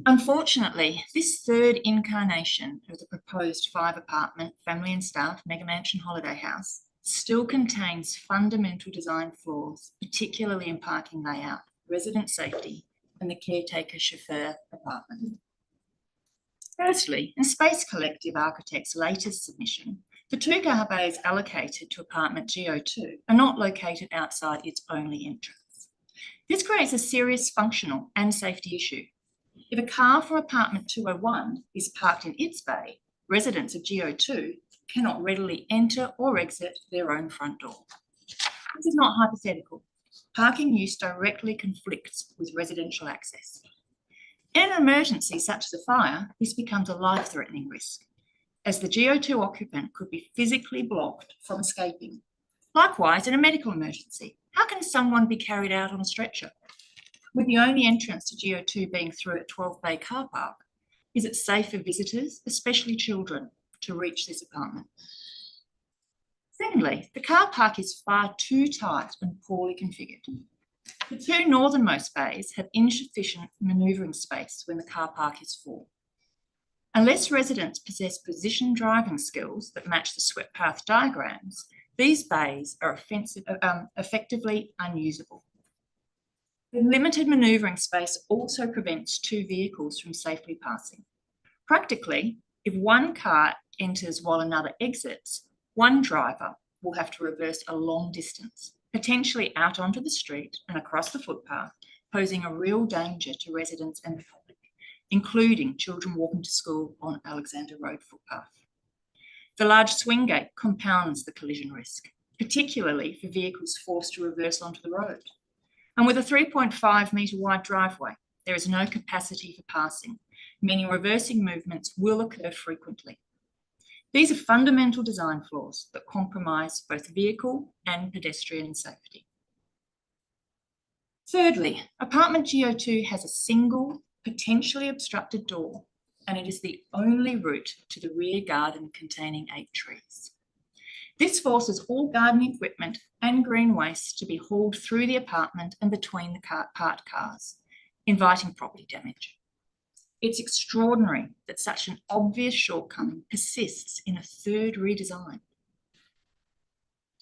Speaker 11: Unfortunately, this third incarnation of the proposed 5-apartment family and staff mega mansion holiday house still contains fundamental design flaws, particularly in parking layout, resident safety, and the caretaker chauffeur apartment. Firstly, in Space Collective Architects' latest submission, the 2 car bays allocated to apartment G02 are not located outside its only entrance. This creates a serious functional and safety issue. If a car for apartment 201 is parked in its bay, residents of G02 cannot readily enter or exit their own front door. This is not hypothetical. Parking use directly conflicts with residential access. In an emergency such as a fire, this becomes a life-threatening risk, as the G02 occupant could be physically blocked from escaping. Likewise, in a medical emergency, how can someone be carried out on a stretcher? With the only entrance to G02 being through a 12-bay car park, is it safe for visitors, especially children, to reach this apartment? Secondly, the car park is far too tight and poorly configured. The 2 northernmost bays have insufficient manoeuvring space when the car park is full. Unless residents possess position driving skills that match the swept path diagrams, these bays are effectively unusable. The limited manoeuvring space also prevents 2 vehicles from safely passing. Practically, if one car enters while another exits, one driver will have to reverse a long distance, potentially out onto the street and across the footpath, posing a real danger to residents and the public, including children walking to school on Alexander Road footpath. The large swing gate compounds the collision risk, particularly for vehicles forced to reverse onto the road. And with a 3.5 metre wide driveway, there is no capacity for passing, meaning reversing movements will occur frequently. These are fundamental design flaws that compromise both vehicle and pedestrian safety. Thirdly, apartment G02 has a single, potentially obstructed door, and it is the only route to the rear garden containing 8 trees. This forces all garden equipment and green waste to be hauled through the apartment and between the parked cars, inviting property damage. It's extraordinary that such an obvious shortcoming persists in a third redesign.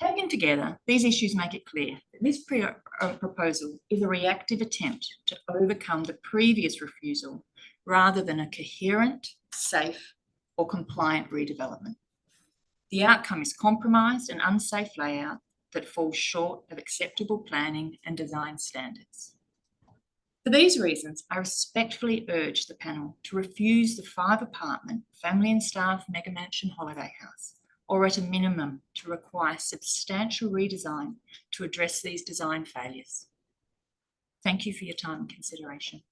Speaker 11: Taken together, these issues make it clear that this proposal is a reactive attempt to overcome the previous refusal rather than a coherent, safe, or compliant redevelopment. The outcome is compromised and unsafe layout that falls short of acceptable planning and design standards. For these reasons, I respectfully urge the panel to refuse the 5-apartment family and staff mega mansion holiday house, or at a minimum to require substantial redesign to address these design failures. Thank you for your time and consideration.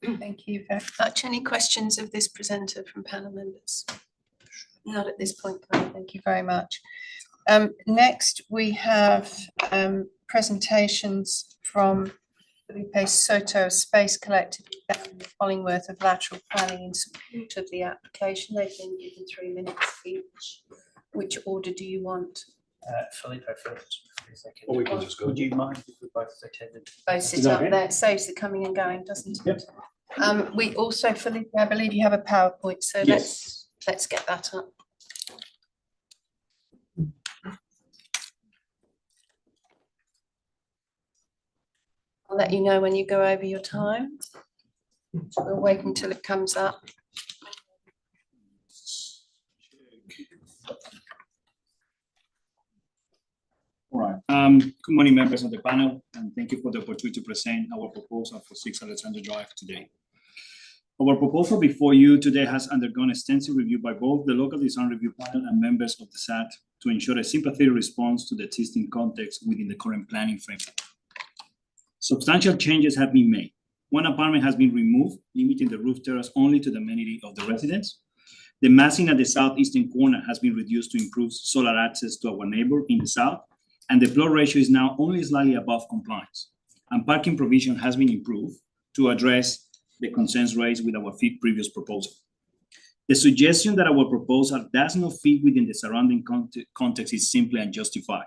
Speaker 1: Thank you very much. Any questions of this presenter from panel members? Not at this point, thank you very much. Next, we have presentations from Felipe Soto, Space Collective, and Hollingworth of lateral planning in support of the application. They've been given 3 minutes each. Which order do you want?
Speaker 12: Felipe first.
Speaker 13: Or we can just go.
Speaker 12: Would you mind if we both attended?
Speaker 1: Both sit up there, it saves the coming and going, doesn't it?
Speaker 12: Yep.
Speaker 1: We also, Felipe, I believe you have a PowerPoint, so
Speaker 12: Yes.
Speaker 1: let's get that up. I'll let you know when you go over your time. So we'll wait until it comes up.
Speaker 13: All right. Good morning, members of the panel, and thank you for the opportunity to present our proposal for 6 Alexander Drive today. Our proposal before you today has undergone extensive review by both the local design review panel and members of the SAT to ensure a sympathetic response to the existing context within the current planning framework. Substantial changes have been made, One apartment has been removed, limiting the roof terrace only to the amenity of the residents. The massing at the southeastern corner has been reduced to improve solar access to our neighbor in the south, and the floor ratio is now only slightly above compliance. And parking provision has been improved to address the concerns raised with our previous proposal. The suggestion that our proposal does not fit within the surrounding context is simply unjustified.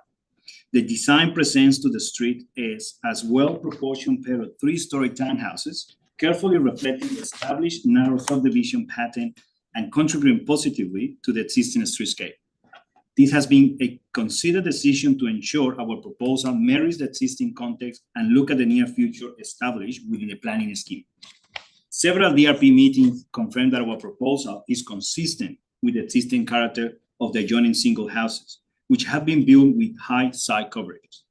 Speaker 13: The design presents to the street is as well-proportioned pair of three-story townhouses, carefully reflecting the established narrow subdivision pattern and contributing positively to the existing streetscape. This has been a considered decision to ensure our proposal marries the existing context and look at the near future established within the planning scheme. Several DRP meetings confirmed that our proposal is consistent with the existing character of the adjoining single houses, which have been built with high site coverage.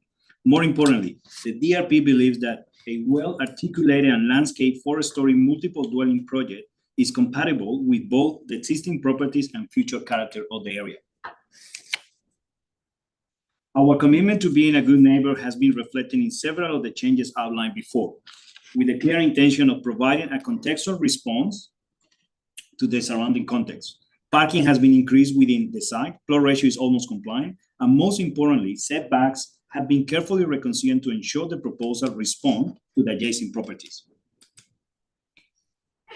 Speaker 13: More importantly, the DRP believes that a well-articulated and landscaped four-story multiple dwelling project is compatible with both the existing properties and future character of the area. Our commitment to being a good neighbor has been reflected in several of the changes outlined before, with the clear intention of providing a contextual response to the surrounding context. Parking has been increased within the site, floor ratio is almost compliant, and most importantly, setbacks have been carefully reconsidered to ensure the proposal responds to the adjacent properties.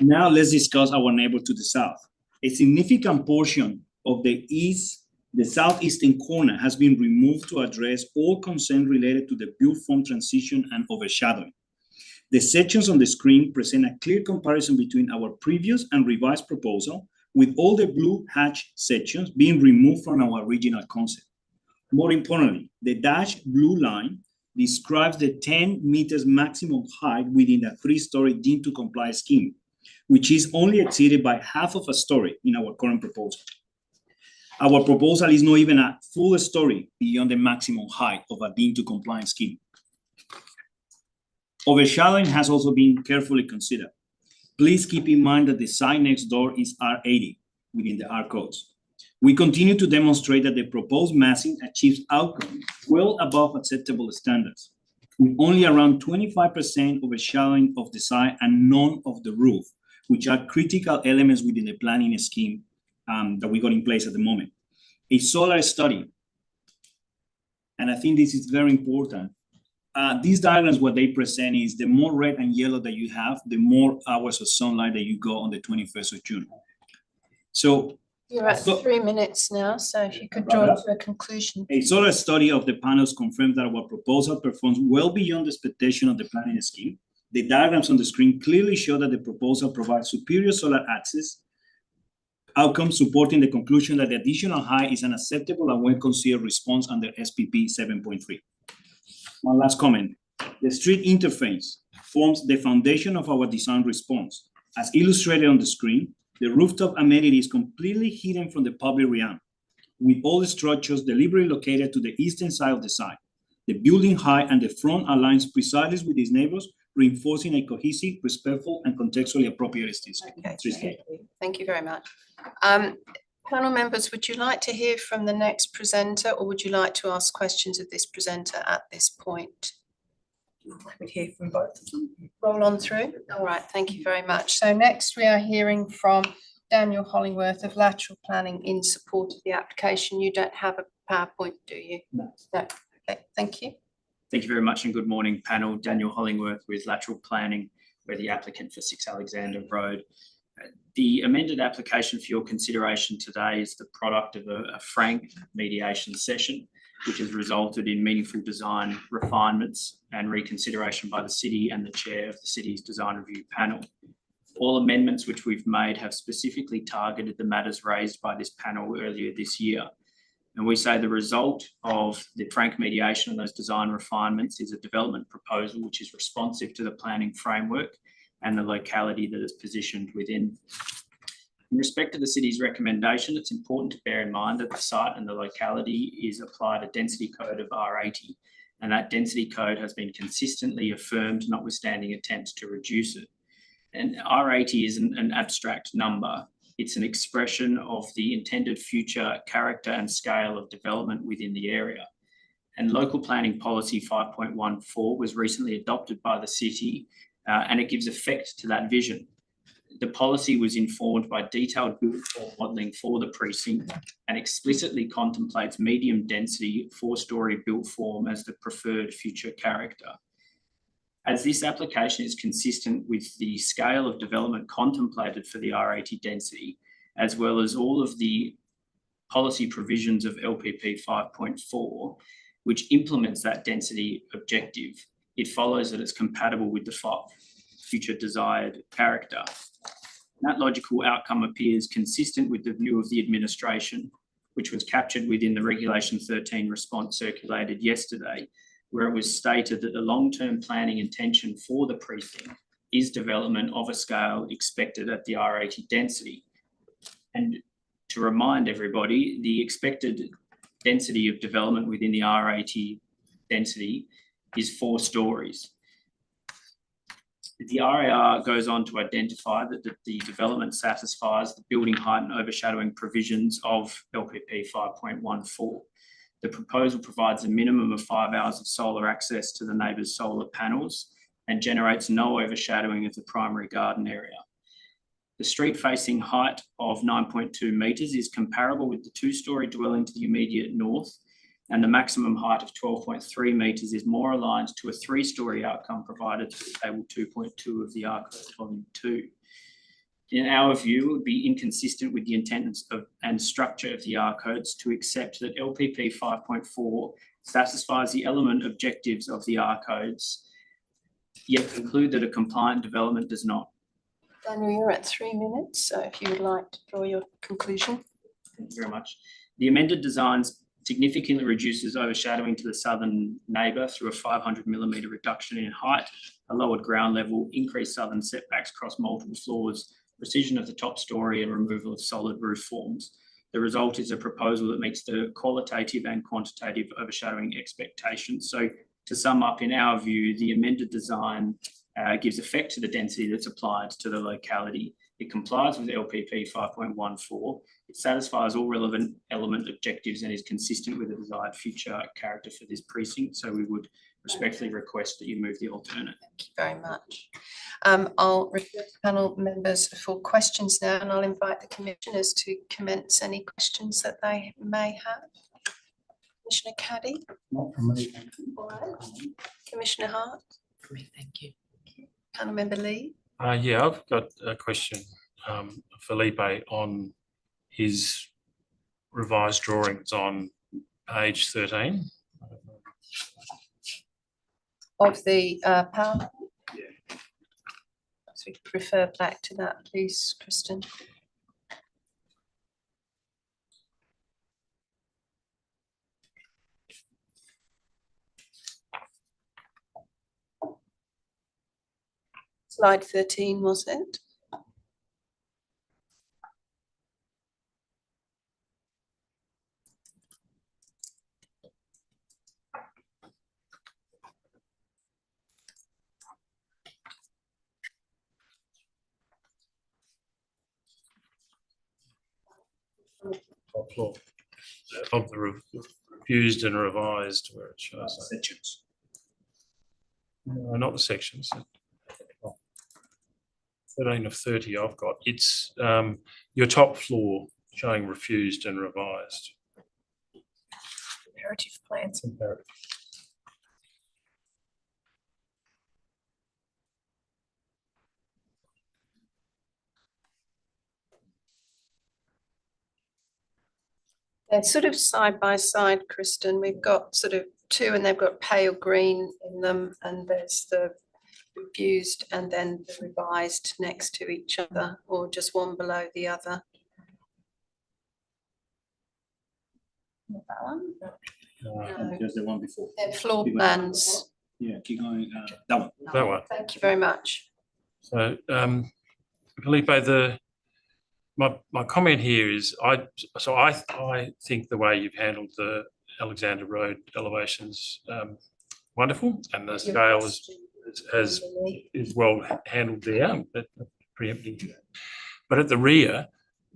Speaker 13: Now let's discuss our neighbor to the south. A significant portion of the southeastern corner has been removed to address all concerns related to the built form transition and overshadowing. The sections on the screen present a clear comparison between our previous and revised proposal, with all the blue hatch sections being removed from our original concept. More importantly, the dashed blue line describes the 10 meters maximum height within the three-story deemed to comply scheme, which is only exceeded by half of a story in our current proposal. Our proposal is not even a full story beyond the maximum height of a deemed to comply scheme. Overshadowing has also been carefully considered. Please keep in mind that the site next door is R80 within the R codes. We continue to demonstrate that the proposed massing achieves outcomes well above acceptable standards, with only around 25% overshadowing of the site and none of the roof, which are critical elements within the planning scheme that we got in place at the moment. A solar study, and I think this is very important. These diagrams, what they present is the more red and yellow that you have, the more hours of sunlight that you go on the 21st of June. So
Speaker 1: you're at 3 minutes now, so if you could draw to a conclusion.
Speaker 13: A solar study of the panels confirmed that our proposal performs well beyond the expectation of the planning scheme. The diagrams on the screen clearly show that the proposal provides superior solar access outcomes, supporting the conclusion that the additional height is an acceptable and well-considered response under SPP 7.3. One last comment. The street interface forms the foundation of our design response. As illustrated on the screen, the rooftop amenity is completely hidden from the public realm, with all the structures deliberately located to the eastern side of the site. The building height and the front aligns precisely with its neighbors, reinforcing a cohesive, respectful, and contextually appropriate streetscape.
Speaker 1: Thank you very much. Panel members, would you like to hear from the next presenter, or would you like to ask questions of this presenter at this point?
Speaker 3: I would hear from both of them.
Speaker 1: Roll on through. All right, thank you very much. So next we are hearing from Daniel Hollingworth of Lateral Planning in support of the application. You don't have a PowerPoint, do you?
Speaker 12: No.
Speaker 1: No. Okay, thank you.
Speaker 12: Thank you very much and good morning, panel. Daniel Hollingworth with Lateral Planning. We're the applicant for 6 Alexander Road. The amended application for your consideration today is the product of a frank mediation session, which has resulted in meaningful design refinements and reconsideration by the city and the chair of the city's design review panel. All amendments which we've made have specifically targeted the matters raised by this panel earlier this year. And we say the result of the frank mediation and those design refinements is a development proposal which is responsive to the planning framework and the locality that is positioned within. In respect to the city's recommendation, it's important to bear in mind that the site and the locality is applied a density code of R80, and that density code has been consistently affirmed, notwithstanding attempts to reduce it. And R80 is an abstract number. It's an expression of the intended future character and scale of development within the area. And Local Planning Policy 5.14 was recently adopted by the city and it gives effect to that vision. The policy was informed by detailed built form modelling for the precinct and explicitly contemplates medium density 4-storey built form as the preferred future character. As this application is consistent with the scale of development contemplated for the R80 density, as well as all of the policy provisions of LPP 5.4, which implements that density objective, it follows that it's compatible with the future desired character. That logical outcome appears consistent with the view of the administration, which was captured within the Regulation 13 response circulated yesterday, where it was stated that the long-term planning intention for the precinct is development of a scale expected at the R80 density. And to remind everybody, the expected density of development within the R80 density is 4 stories. The RAR goes on to identify that the development satisfies the building height and overshadowing provisions of LPP 5.14. The proposal provides a minimum of 5 hours of solar access to the neighbours' solar panels and generates no overshadowing of the primary garden area. The street-facing height of 9.2 metres is comparable with the 2-storey dwelling to the immediate north, and the maximum height of 12.3 metres is more aligned to a 3-storey outcome provided through Table 2.2 of the R Code Volume 2. In our view, it would be inconsistent with the intent and structure of the R Codes to accept that LPP 5.4 satisfies the element objectives of the R Codes, yet conclude that a compliant development does not.
Speaker 1: Daniel, you're at 3 minutes, so if you would like to draw your conclusion.
Speaker 12: Thank you very much. The amended designs significantly reduces overshadowing to the southern neighbour through a 500mm reduction in height, a lowered ground level, increased southern setbacks across multiple floors, precision of the top storey and removal of solid roof forms. The result is a proposal that meets the qualitative and quantitative overshadowing expectations. So to sum up, in our view, the amended design gives effect to the density that's applied to the locality. It complies with LPP 5.14. It satisfies all relevant element objectives and is consistent with the desired future character for this precinct. So we would respectfully request that you move the alternate.
Speaker 1: Thank you very much. I'll refer to panel members for questions now, and I'll invite the commissioners to commence any questions that they may have. Commissioner Caddy?
Speaker 5: Not from me.
Speaker 1: All right. Commissioner Hart?
Speaker 7: For me, thank you.
Speaker 1: Panel member Lee?
Speaker 14: Yeah, I've got a question, Felipe, on his revised drawings on page 13.
Speaker 1: Of the power? Yeah. So we could refer back to that, please, Kristen. Slide 13, was it?
Speaker 14: Top floor of the refused and revised, where it shows
Speaker 13: Sections.
Speaker 14: no, not the sections. 13 of 30 I've got. It's your top floor showing refused and revised.
Speaker 3: Comparative plans.
Speaker 14: Comparative.
Speaker 1: They're sort of side by side, Kristen. We've got sort of two and they've got pale green in them, and there's the refused and then the revised next to each other, or just one below the other. Not that one? No.
Speaker 13: There's the one before.
Speaker 1: They're floor plans.
Speaker 13: Yeah, keep going. That one.
Speaker 14: That one.
Speaker 1: Thank you very much.
Speaker 14: So, Felipe, my comment here is I think the way you've handled the Alexander Road elevations wonderful, and the scale is well handled there. But preempting, but at the rear,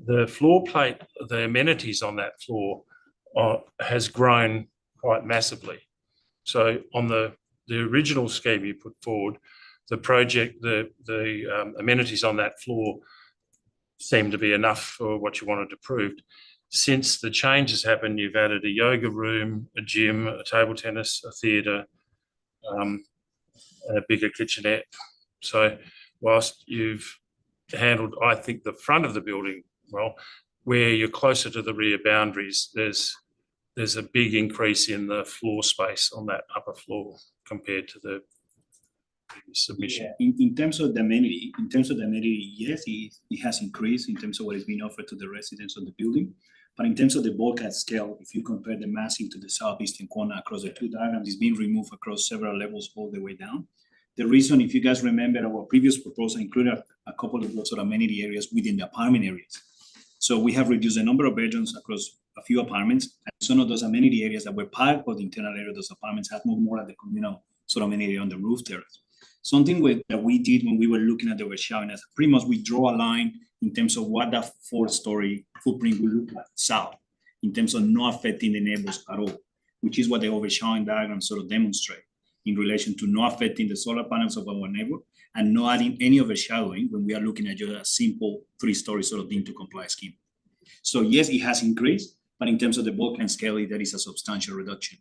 Speaker 14: the floor plate, the amenities on that floor has grown quite massively. So on the original scheme you put forward, the project, the amenities on that floor seem to be enough for what you wanted approved. Since the changes happened, you've added a yoga room, a gym, a table tennis, a theatre, and a bigger kitchenette. So whilst you've handled, I think, the front of the building well, where you're closer to the rear boundaries, there's a big increase in the floor space on that upper floor compared to the previous submission.
Speaker 13: Yeah. In terms of the amenity, yes, it has increased in terms of what is being offered to the residents of the building. But in terms of the bulkhead scale, if you compare the massing to the southeastern corner across the two diagrams, it's being removed across several levels all the way down. The reason, if you guys remember, our previous proposal included a couple of those sort of amenity areas within the apartment areas. So we have reduced the number of bedrooms across a few apartments, and some of those amenity areas that were part of the internal area of those apartments have moved more at the communal sort of amenity on the roof terrace. Something that we did when we were looking at the overshadowing is pretty much we draw a line in terms of what that 4-story footprint will look like south, in terms of not affecting the neighbors at all, which is what the overshadowing diagram sort of demonstrate in relation to not affecting the solar panels of our neighbor and not adding any overshadowing when we are looking at just a simple 3-story sort of deemed to comply scheme. So yes, it has increased, but in terms of the bulkhead scale, there is a substantial reduction.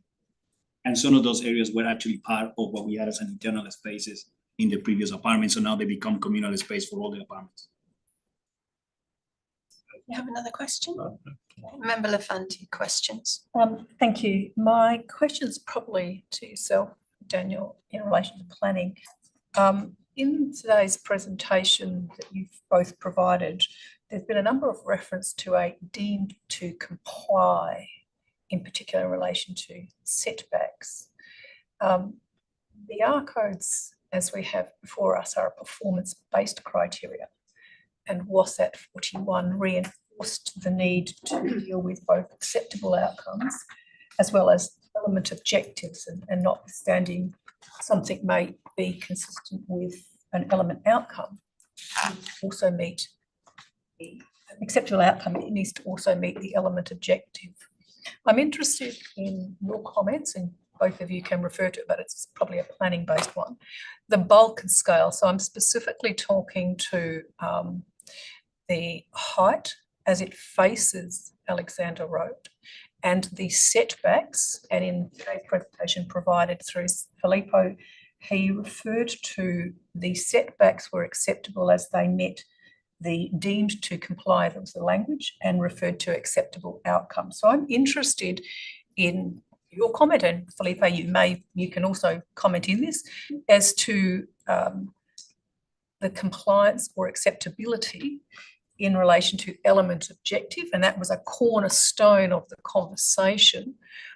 Speaker 13: And some of those areas were actually part of what we had as an internal spaces in the previous apartments. So now they become communal space for all the apartments.
Speaker 1: You have another question? Member Lafanti, questions?
Speaker 3: Thank you. My question is probably to yourself, Daniel, in relation to planning. In today's presentation that you've both provided, there's been a number of reference to a deemed to comply, in particular in relation to setbacks. The R codes, as we have before us, are a performance-based criteria, and WASAT 41 reinforced the need to deal with both acceptable outcomes as well as element objectives, and notwithstanding something may be consistent with an element outcome, also meet the acceptable outcome, it needs to also meet the element objective. I'm interested in your comments, and both of you can refer to it, but it's probably a planning-based one. The bulk and scale, so I'm specifically talking to the height as it faces Alexander Road, and the setbacks, and in today's presentation provided through Filippo, he referred to the setbacks were acceptable as they met the deemed to comply, that was the language, and referred to acceptable outcomes. So I'm interested in your comment, and Filippo, you can also comment in this, as to the compliance or acceptability in relation to element objective, and that was a cornerstone of the conversation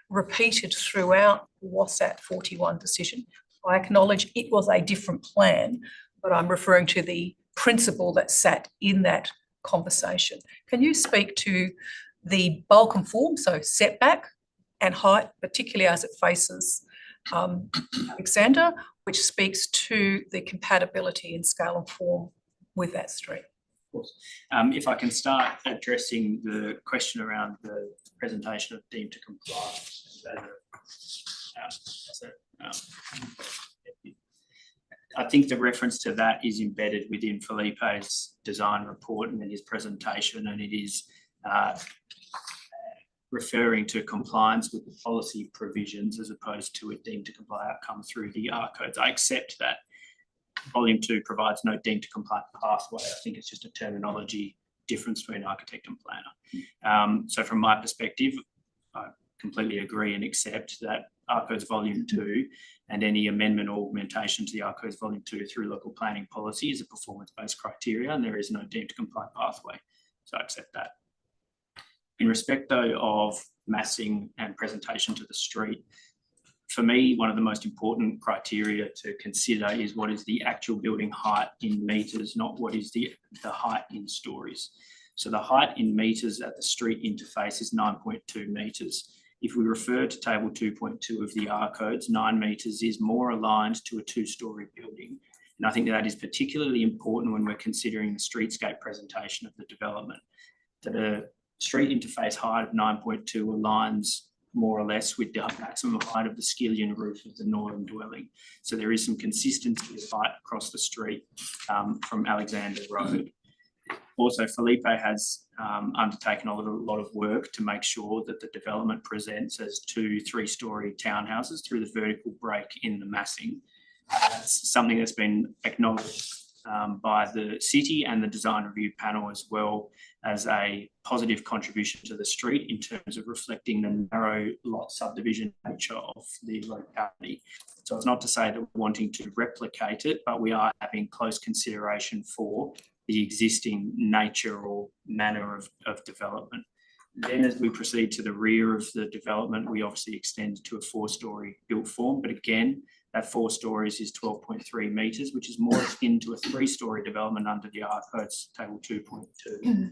Speaker 3: repeated throughout the WASAT 41 decision. I acknowledge it was a different plan, but I'm referring to the principle that sat in that conversation. Can you speak to the bulk and form, so setback and height, particularly as it faces Alexander, which speaks to the compatibility in scale and form with that street?
Speaker 12: Of course. If I can start addressing the question around the presentation of deemed to comply. I think the reference to that is embedded within Filippo's design report and in his presentation, and it is referring to compliance with the policy provisions as opposed to a deemed to comply outcome through the R codes. I accept that Volume 2 provides no deemed to comply pathway. I think it's just a terminology difference between architect and planner. So from my perspective, I completely agree and accept that R codes Volume 2 and any amendment or augmentation to the R codes Volume 2 through local planning policy is a performance-based criteria, and there is no deemed to comply pathway. So I accept that. In respect though of massing and presentation to the street, for me, one of the most important criteria to consider is what is the actual building height in metres, not what is the height in stories. So the height in metres at the street interface is 9.2 metres. If we refer to table 2.2 of the R codes, 9 metres is more aligned to a 2-story building. And I think that is particularly important when we're considering the streetscape presentation of the development. That a street interface height of 9.2 aligns more or less with the maximum height of the skillion roof of the northern dwelling. So there is some consistency of height across the street from Alexander Road. Also, Felipe has undertaken a lot of work to make sure that the development presents as 2 3-storey townhouses through the vertical break in the massing. That's something that's been acknowledged by the city and the design review panel, as well as a positive contribution to the street in terms of reflecting the narrow lot subdivision nature of the locality. So it's not to say that we're wanting to replicate it, but we are having close consideration for the existing nature or manner of development. Then as we proceed to the rear of the development, we obviously extend to a 4-storey built form, but again, that 4 stories is 12.3 metres, which is more akin to a 3-storey development under the R Codes Table 2.2.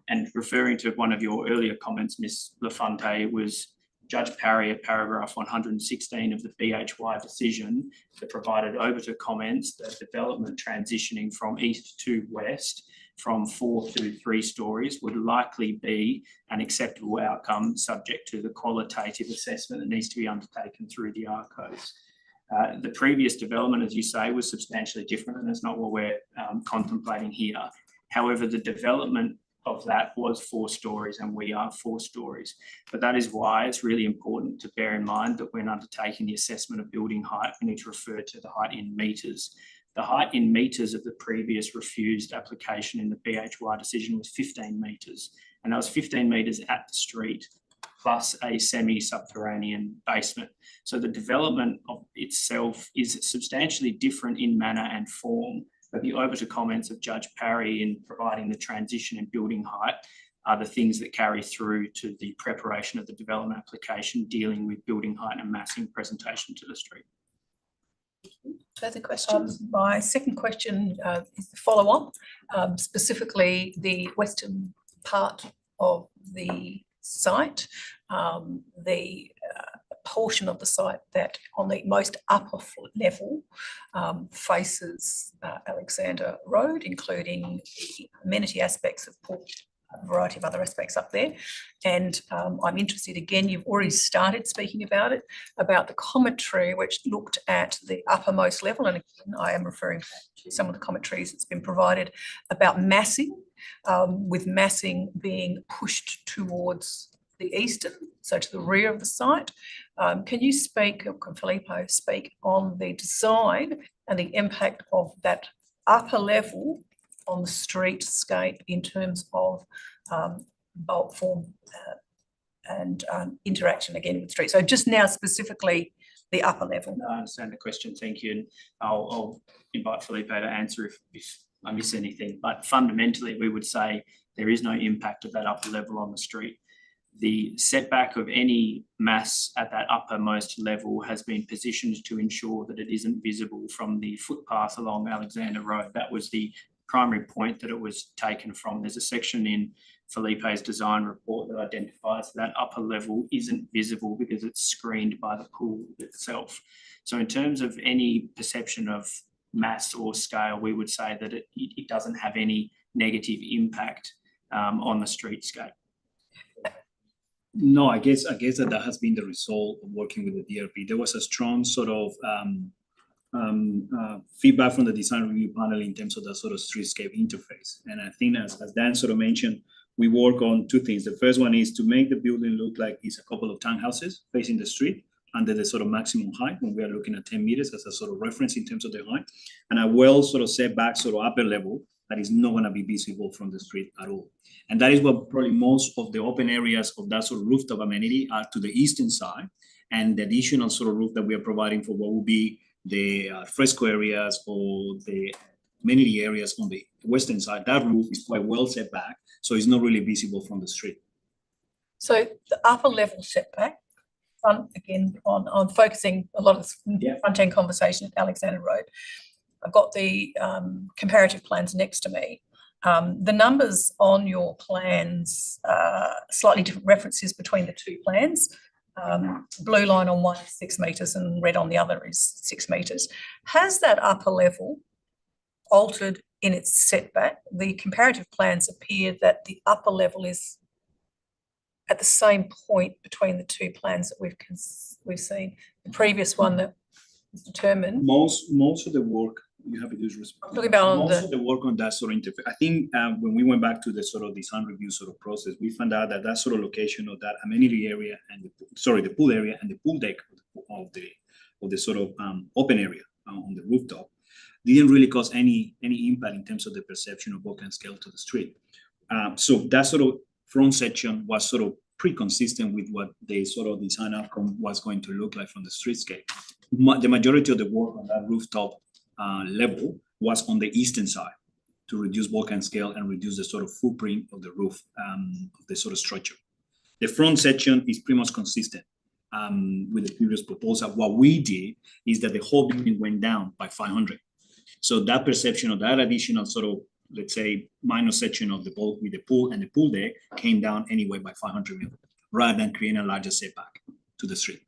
Speaker 12: And referring to one of your earlier comments, Ms. Lafonte, was Judge Parry at paragraph 116 of the BHY decision that provided over to comments that development transitioning from east to west from 4 to 3 stories would likely be an acceptable outcome subject to the qualitative assessment that needs to be undertaken through the R Codes. The previous development, as you say, was substantially different, and that's not what we're contemplating here. However, the development of that was 4 stories and we are 4 stories. But that is why it's really important to bear in mind that when undertaking the assessment of building height, we need to refer to the height in metres. The height in metres of the previous refused application in the BHY decision was 15 metres, and that was 15 metres at the street plus a semi-subterranean basement. So the development of itself is substantially different in manner and form, but the over to comments of Judge Parry in providing the transition in building height are the things that carry through to the preparation of the development application dealing with building height and massing presentation to the street.
Speaker 1: Further questions?
Speaker 3: My second question is the follow-on, specifically the western part of the site, the portion of the site that on the most upper level faces Alexander Road, including the amenity aspects of port, a variety of other aspects up there. And I'm interested, again, you've already started speaking about it, about the commentary which looked at the uppermost level. And again, I am referring to some of the commentaries that's been provided about massing, with massing being pushed towards the eastern, so to the rear of the site. Can you speak, or can Filippo speak on the design and the impact of that upper level on the streetscape in terms of bulk form and interaction again with the street? So just now specifically the upper level.
Speaker 12: I understand the question, thank you. And I'll invite Filippo to answer if I miss anything. But fundamentally, we would say there is no impact of that upper level on the street. The setback of any mass at that uppermost level has been positioned to ensure that it isn't visible from the footpath along Alexander Road. That was the primary point that it was taken from. There's a section in Felipe's design report that identifies that upper level isn't visible because it's screened by the pool itself. So in terms of any perception of mass or scale, we would say that it doesn't have any negative impact on the streetscape.
Speaker 13: No, I guess that has been the result of working with the DRP. There was a strong sort of feedback from the design review panel in terms of the sort of streetscape interface. And I think as Dan sort of mentioned, we work on 2 things. The first one is to make the building look like it's a couple of townhouses facing the street under the sort of maximum height when we are looking at 10 meters as a sort of reference in terms of the height, and a well sort of set back sort of upper level that is not going to be visible from the street at all. And that is what probably most of the open areas of that sort of rooftop amenity are to the eastern side, and the additional sort of roof that we are providing for what will be the fresco areas or the amenity areas on the western side. That roof is quite well set back, so it's not really visible from the street.
Speaker 3: So the upper level setback, again, on focusing a lot of the front end conversation at Alexander Road. I've got the comparative plans next to me. The numbers on your plans, slightly different references between the 2 plans. Blue line on one is 6 metres and red on the other is 6 metres. Has that upper level altered in its setback? The comparative plans appear that the upper level is at the same point between the two plans that we've seen? The previous one that was determined.
Speaker 13: Most of the work you have to do is
Speaker 3: I'm talking about on
Speaker 13: most of the work on that sort of interface. I think when we went back to the sort of design review sort of process, we found out that that sort of location of that amenity area and the pool area and the pool deck of the sort of open area on the rooftop didn't really cause any impact in terms of the perception of bulk and scale to the street. So that sort of front section was sort of pretty consistent with what the sort of design outcome was going to look like from the streetscape. The majority of the work on that rooftop level was on the eastern side to reduce bulk and scale and reduce the sort of footprint of the roof of the sort of structure. The front section is pretty much consistent with the previous proposal. What we did is that the whole building went down by 500. So that perception of that additional sort of, let's say, minor section of the bulk with the pool and the pool deck came down anyway by 500 million, rather than creating a larger setback to the street.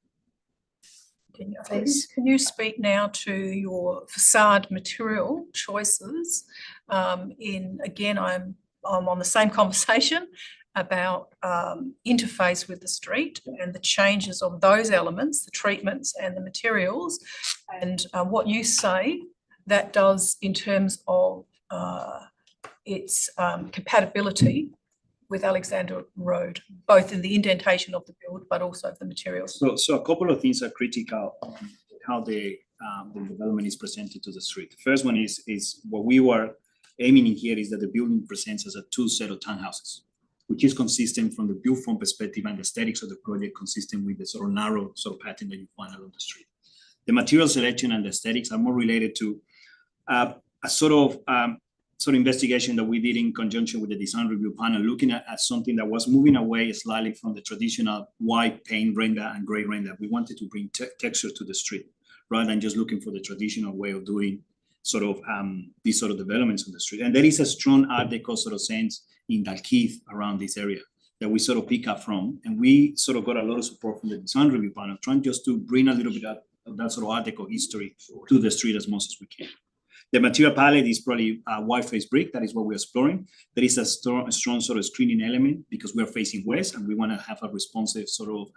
Speaker 3: Can you speak now to your facade material choices? Again, I'm on the same conversation about interface with the street and the changes of those elements, the treatments and the materials, and what you say that does in terms of its compatibility with Alexander Road, both in the indentation of the build, but also the materials.
Speaker 13: So a couple of things are critical on how the development is presented to the street. The first one is what we were aiming in here is that the building presents as a two set of townhouses, which is consistent from the build form perspective and the aesthetics of the project, consistent with the sort of narrow sort of pattern that you find along the street. The material selection and the aesthetics are more related to a sort of investigation that we did in conjunction with the design review panel, looking at something that was moving away slightly from the traditional white paint render and gray render. We wanted to bring texture to the street rather than just looking for the traditional way of doing sort of these sort of developments on the street. And there is a strong Art Deco sort of sense in Dalkeith around this area that we sort of pick up from. And we sort of got a lot of support from the design review panel, trying just to bring a little bit of that sort of Art Deco history to the street as much as we can. The material palette is probably white face brick. That is what we're exploring. There is a strong sort of screening element because we're facing west and we want to have a responsive sort of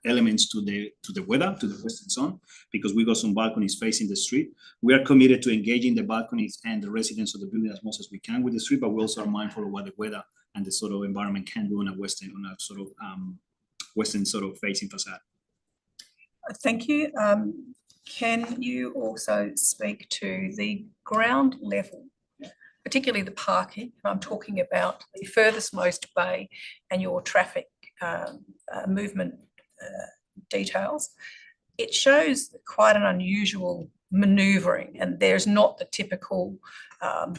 Speaker 13: elements to the weather, to the western sun, because we got some balconies facing the street. We are committed to engaging the balconies and the residents of the building as much as we can with the street, but we also are mindful of what the weather and the sort of environment can do on a western sort of facing facade.
Speaker 3: Thank you. Can you also speak to the ground level, particularly the parking? I'm talking about the furthest most bay and your traffic movement details. It shows quite an unusual manoeuvring, and there's not the typical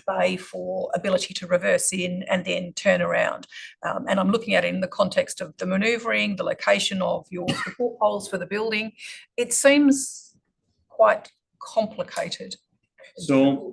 Speaker 3: bay for ability to reverse in and then turn around. And I'm looking at it in the context of the manoeuvring, the location of your support poles for the building. It seems quite complicated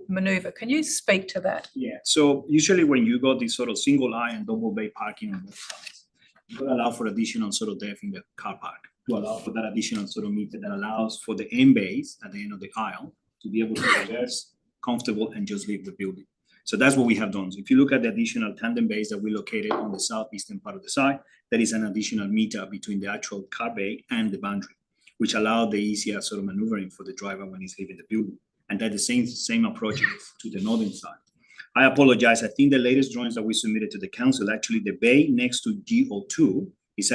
Speaker 3: maneuver. Can you speak to that?
Speaker 13: Yeah, so usually when you got this sort of single aisle and double bay parking on both sides, you could allow for additional sort of depth in the car park to allow for that additional sort of meter that allows for the end bays at the end of the aisle to be able to reverse comfortable and just leave the building. So that's what we have done. So if you look at the additional tandem bays that we located on the southeastern part of the site, there is an additional meter between the actual car bay and the boundary, which allow the easier sort of maneuvering for the driver when he's leaving the building. And that the same approach to the northern side. I apologize. I think the latest drawings that we submitted to the council, actually the bay next to GO2 is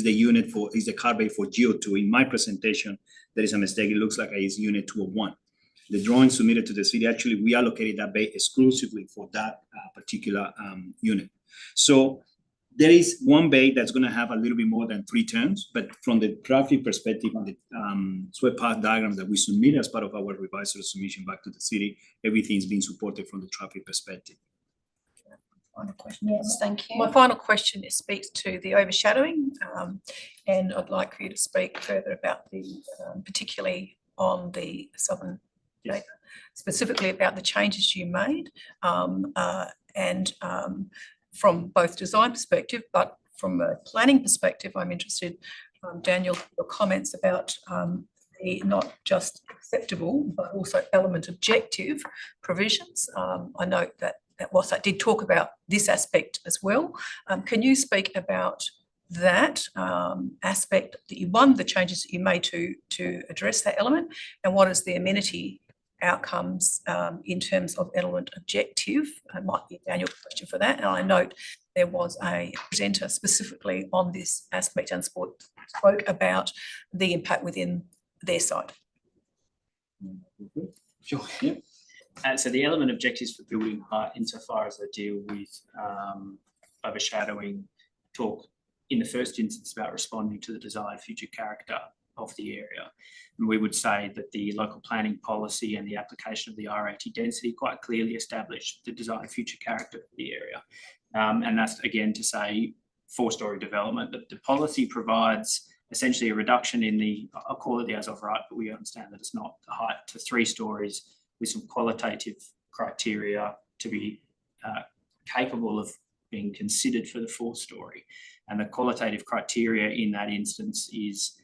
Speaker 13: the car bay for GO2. In my presentation, there is a mistake. It looks like it's unit 201. The drawing submitted to the city, actually, we allocated that bay exclusively for that particular unit. So there is one bay that's going to have a little bit more than 3 turns, but from the traffic perspective on the swept path diagrams that we submitted as part of our revised submission back to the city, everything's being supported from the traffic perspective.
Speaker 3: Final question.
Speaker 1: Yes, thank you.
Speaker 3: My final question speaks to the overshadowing, and I'd like for you to speak further about the, particularly on the southern neighbour, specifically about the changes you made, and from both design perspective, but from a planning perspective, I'm interested, Daniel, your comments about the not just acceptable, but also element objective provisions. I note that whilst that did talk about this aspect as well, can you speak about that aspect that you the changes that you made to address that element, and what is the amenity outcomes in terms of element objective? It might be a Daniel question for that. And I note there was a presenter specifically on this aspect and spoke about the impact within their site.
Speaker 12: Sure. Yeah. So the element objectives for building height, insofar as they deal with overshadowing, talk in the first instance about responding to the desired future character of the area. And we would say that the local planning policy and the application of the R80 density quite clearly established the desired future character of the area. And that's again to say 4-story development. The policy provides essentially a reduction in the, I'll call it the as of right, but we understand that it's not the height, to 3 stories with some qualitative criteria to be capable of being considered for the 4-story. And the qualitative criteria in that instance is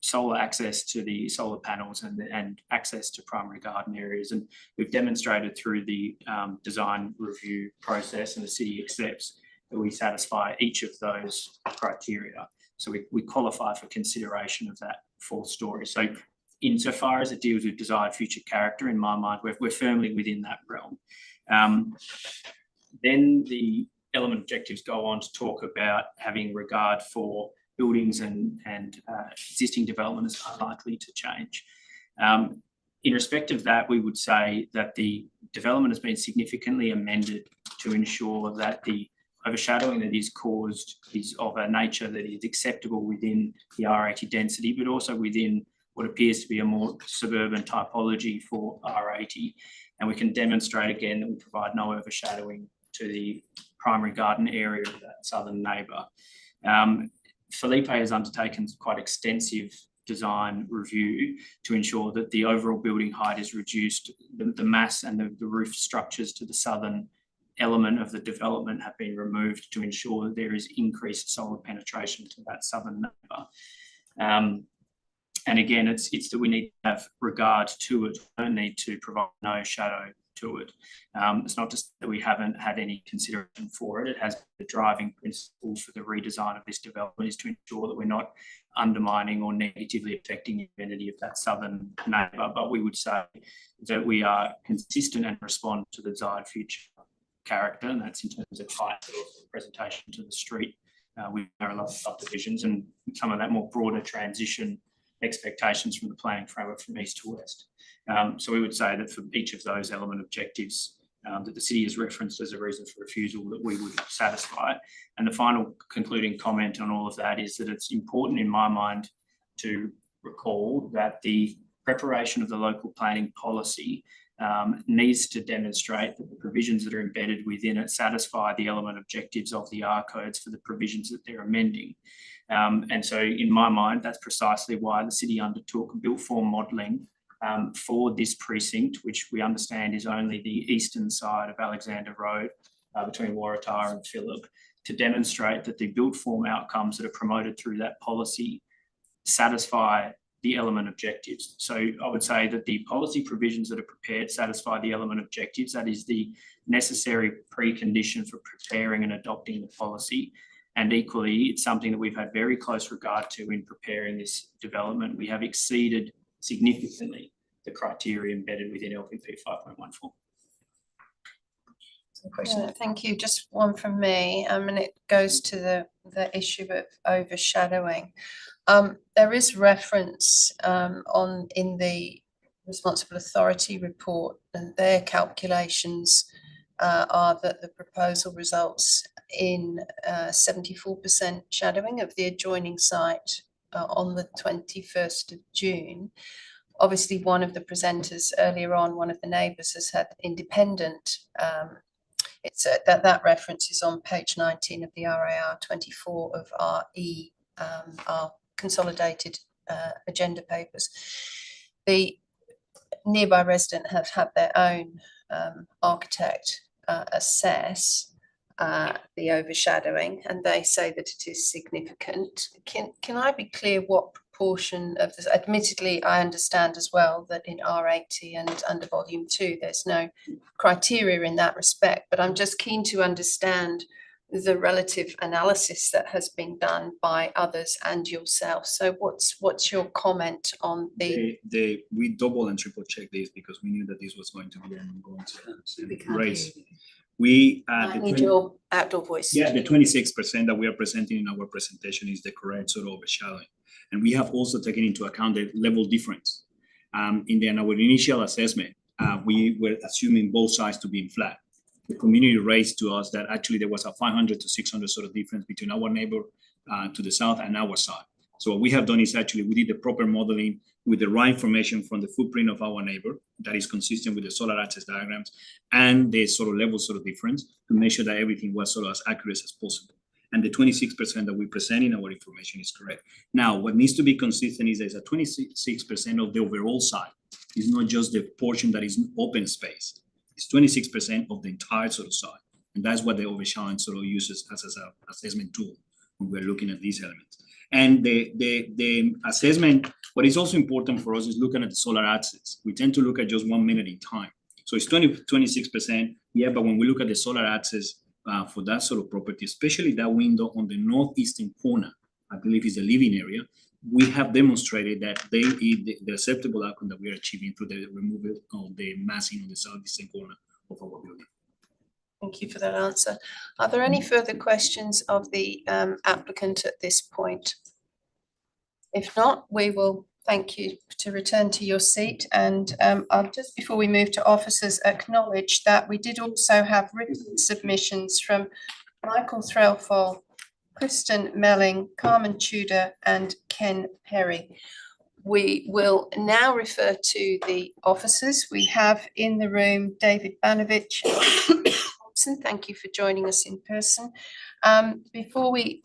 Speaker 12: solar access to the solar panels and access to primary garden areas. And we've demonstrated through the design review process, and the city accepts that we satisfy each of those criteria. So we qualify for consideration of that 4th story. So insofar as it deals with desired future character, in my mind, we're firmly within that realm. Then the element objectives go on to talk about having regard for buildings and existing development is unlikely to change. In respect of that, we would say that the development has been significantly amended to ensure that the overshadowing that is caused is of a nature that is acceptable within the R80 density, but also within what appears to be a more suburban typology for R80. And we can demonstrate again that we provide no overshadowing to the primary garden area of that southern neighbour. Felipe has undertaken quite extensive design review to ensure that the overall building height is reduced. The mass and the roof structures to the southern element of the development have been removed to ensure that there is increased solar penetration to that southern neighbour. And again, it's that we need to have regard to it. We don't need to provide no shadow to it. It's not just that we haven't had any consideration for it. It has been the driving principle for the redesign of this development is to ensure that we're not undermining or negatively affecting the amenity of that southern neighbour. But we would say that we are consistent and respond to the desired future character, and that's in terms of height, but also presentation to the street with parallel subdivisions and some of that more broader transition expectations from the planning framework from east to west. So we would say that for each of those element objectives that the city has referenced as a reason for refusal, that we would satisfy. And the final concluding comment on all of that is that it's important in my mind to recall that the preparation of the local planning policy needs to demonstrate that the provisions that are embedded within it satisfy the element objectives of the R codes for the provisions that they're amending. And so in my mind, that's precisely why the city undertook built form modelling for this precinct, which we understand is only the eastern side of Alexander Road between Waratah and Phillip, to demonstrate that the built form outcomes that are promoted through that policy satisfy the element objectives. So I would say that the policy provisions that are prepared satisfy the element objectives. That is the necessary precondition for preparing and adopting the policy. And equally, it's something that we've had very close regard to in preparing this development. We have exceeded significantly the criteria embedded within LVP 5.14.
Speaker 1: Thank you. Just one from me, and it goes to the issue of overshadowing. There is reference in the Responsible Authority report, and their calculations are that the proposal results in 74% shadowing of the adjoining site on the 21st of June. Obviously, one of the presenters earlier on, one of the neighbours has had independent. It's that reference is on page 19 of the RAR 24 of our consolidated agenda papers. The nearby resident have had their own architect assess the overshadowing, and they say that it is significant. Can I be clear what proportion of this. Admittedly, I understand as well that in R80 and under volume 2, there's no criteria in that respect, but I'm just keen to understand the relative analysis that has been done by others and yourself. So what's your comment on the?
Speaker 13: We double and triple check this because we knew that this was going to be an ongoing race. We
Speaker 1: I need your outdoor voice.
Speaker 13: Yeah, the 26% that we are presenting in our presentation is the correct sort of overshadowing. And we have also taken into account the level difference. In our initial assessment, we were assuming both sides to be flat. The community raised to us that actually there was a 500 to 600 sort of difference between our neighbor to the south and our side. So what we have done is actually we did the proper modeling with the right information from the footprint of our neighbor that is consistent with the solar access diagrams and the sort of level sort of difference to make sure that everything was sort of as accurate as possible. And the 26% that we present in our information is correct. Now, what needs to be consistent is there's a 26% of the overall site. It's not just the portion that is open space. It's 26% of the entire sort of site. And that's what the overshadowing sort of uses as an assessment tool when we're looking at these elements. And the assessment, what is also important for us is looking at the solar access. We tend to look at just 1 minute in time. So it's 26%, yeah, but when we look at the solar access for that sort of property, especially that window on the northeastern corner, I believe is the living area, we have demonstrated that the acceptable outcome that we are achieving through the removal of the massing on the southeastern corner of our building.
Speaker 1: Thank you for that answer. Are there any further questions of the applicant at this point? If not, we will thank you to return to your seat. And I'll just, before we move to officers, acknowledge that we did also have written submissions from Michael Threlfall, Kristen Melling, Carmen Tudor and Ken Perry. We will now refer to the officers. We have in the room David Banovich. Thank you for joining us in person. Before we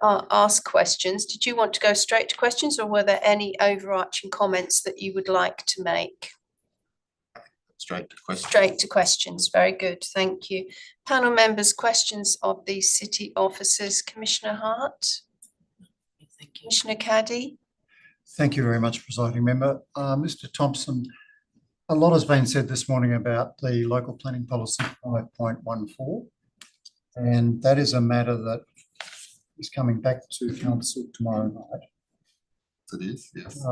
Speaker 1: ask questions, did you want to go straight to questions or were there any overarching comments that you would like to make?
Speaker 15: Straight to questions.
Speaker 1: Straight to questions. Very good. Thank you. Panel members, questions of the city officers. Commissioner Hart. Thank you. Commissioner Caddy.
Speaker 16: Thank you very much, Presiding Member. Mr. Thompson, a lot has been said this morning about the local planning policy 5.14, and that is a matter that is coming back to council tomorrow night.
Speaker 15: It is, yes.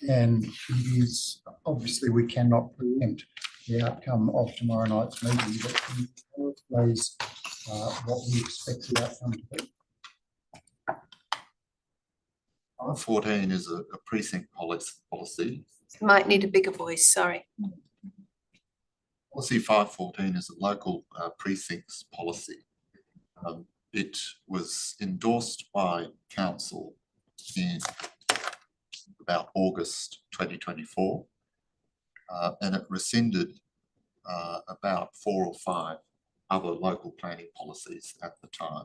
Speaker 16: And it is, obviously we cannot preempt the outcome of tomorrow night's meeting, but can you raise what we expect the outcome to be?
Speaker 15: 514 is a precinct policy.
Speaker 1: Might need a bigger voice, sorry.
Speaker 15: Policy 514 is a local precincts policy. It was endorsed by council in about August 2024, and it rescinded about 4 or 5 other local planning policies at the time.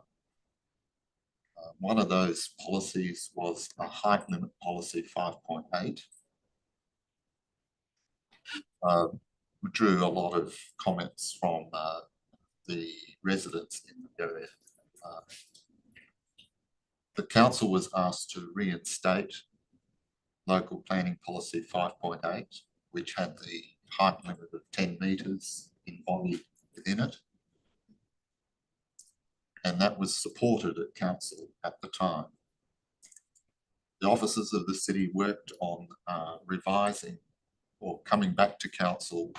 Speaker 15: One of those policies was a height limit policy 5.8. We drew a lot of comments from the residents in the area. The council was asked to reinstate local planning policy 5.8, which had the height limit of 10 metres embodied within it. And that was supported at council at the time. The officers of the city worked on revising or coming back to council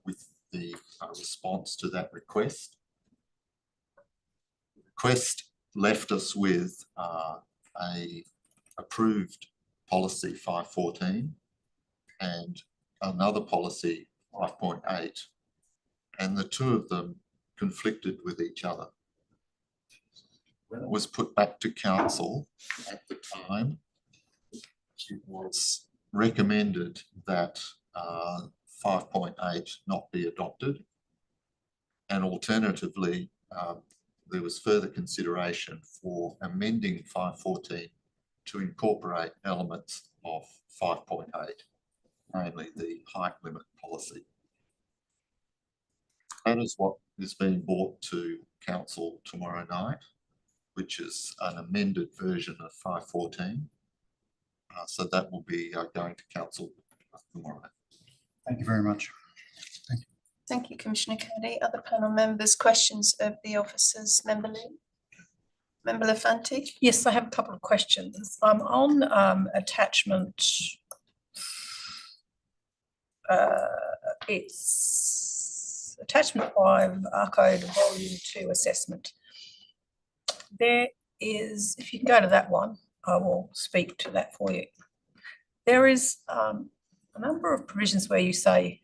Speaker 15: with the response to that request. The request left us with a approved policy 514 and another policy 5.8, and the two of them conflicted with each other. When it was put back to council at the time, it was recommended that 5.8 not be adopted, and alternatively there was further consideration for amending 514 to incorporate elements of 5.8, namely the height limit policy. That is what is being brought to council tomorrow night, which is an amended version of 514. So that will be going to council tomorrow.
Speaker 16: Thank you very much.
Speaker 1: Thank you, Commissioner Caddy. Other panel members, questions of the officers? Member Lee? Member Lafanti?
Speaker 3: Yes, I have a couple of questions. On attachment, it's attachment 5, ARCODE Volume 2 assessment. There is, if you can go to that one, I will speak to that for you. There is a number of provisions where you say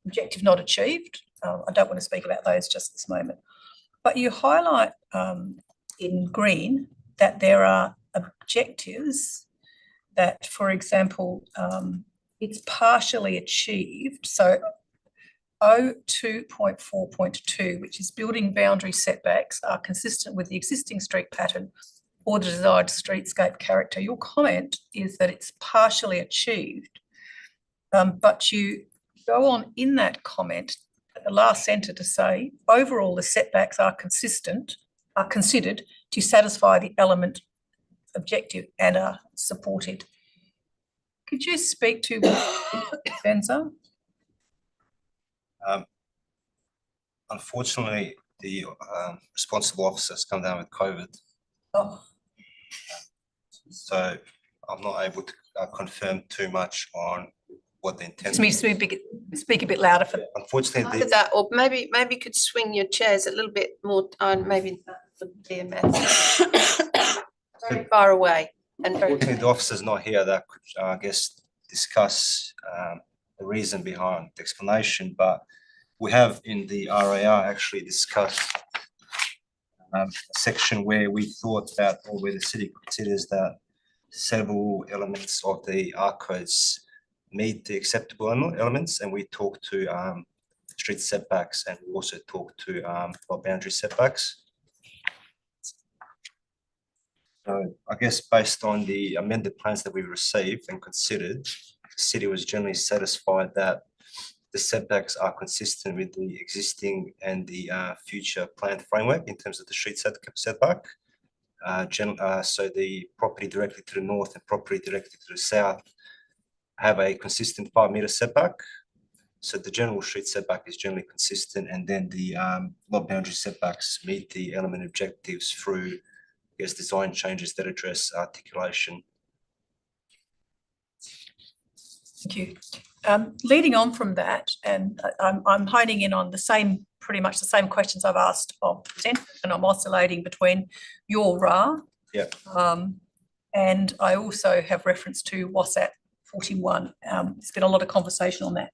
Speaker 3: objective not achieved. I don't want to speak about those just this moment, but you highlight in green that there are objectives that, for example, it's partially achieved. So 02.4.2, which is building boundary setbacks are consistent with the existing street pattern or the desired streetscape character. Your comment is that it's partially achieved, but you go on in that comment at the last sentence to say, overall the setbacks are considered to satisfy the element objective and are supported. Could you speak to Benzo?
Speaker 17: Unfortunately, the responsible officers come down with COVID.
Speaker 3: Oh.
Speaker 17: So I'm not able to confirm too much on what the intent
Speaker 3: Excuse me, speak a bit louder for
Speaker 17: unfortunately
Speaker 1: Either that, or maybe you could swing your chairs a little bit more, maybe for BMS. Very far away and very.
Speaker 17: unfortunately the officer's not here that could, I guess, discuss the reason behind the explanation, but we have in the RAR actually discussed a section where we thought that, or where the city considers that several elements of the ARCODES meet the acceptable elements, and we talked to street setbacks, and we also talked to boundary setbacks. So I guess based on the amended plans that we received and considered, the city was generally satisfied that the setbacks are consistent with the existing and the future planned framework in terms of the street setback. So the property directly to the north and property directly to the south have a consistent 5-metre setback. So the general street setback is generally consistent, and then the lot boundary setbacks meet the element objectives through, I guess, design changes that address articulation.
Speaker 3: Thank you. Leading on from that, and I'm honing in on pretty much the same questions I've asked of the presenter, and I'm oscillating between your RAR.
Speaker 17: Yep.
Speaker 3: And I also have reference to WASAT 41. There's been a lot of conversation on that.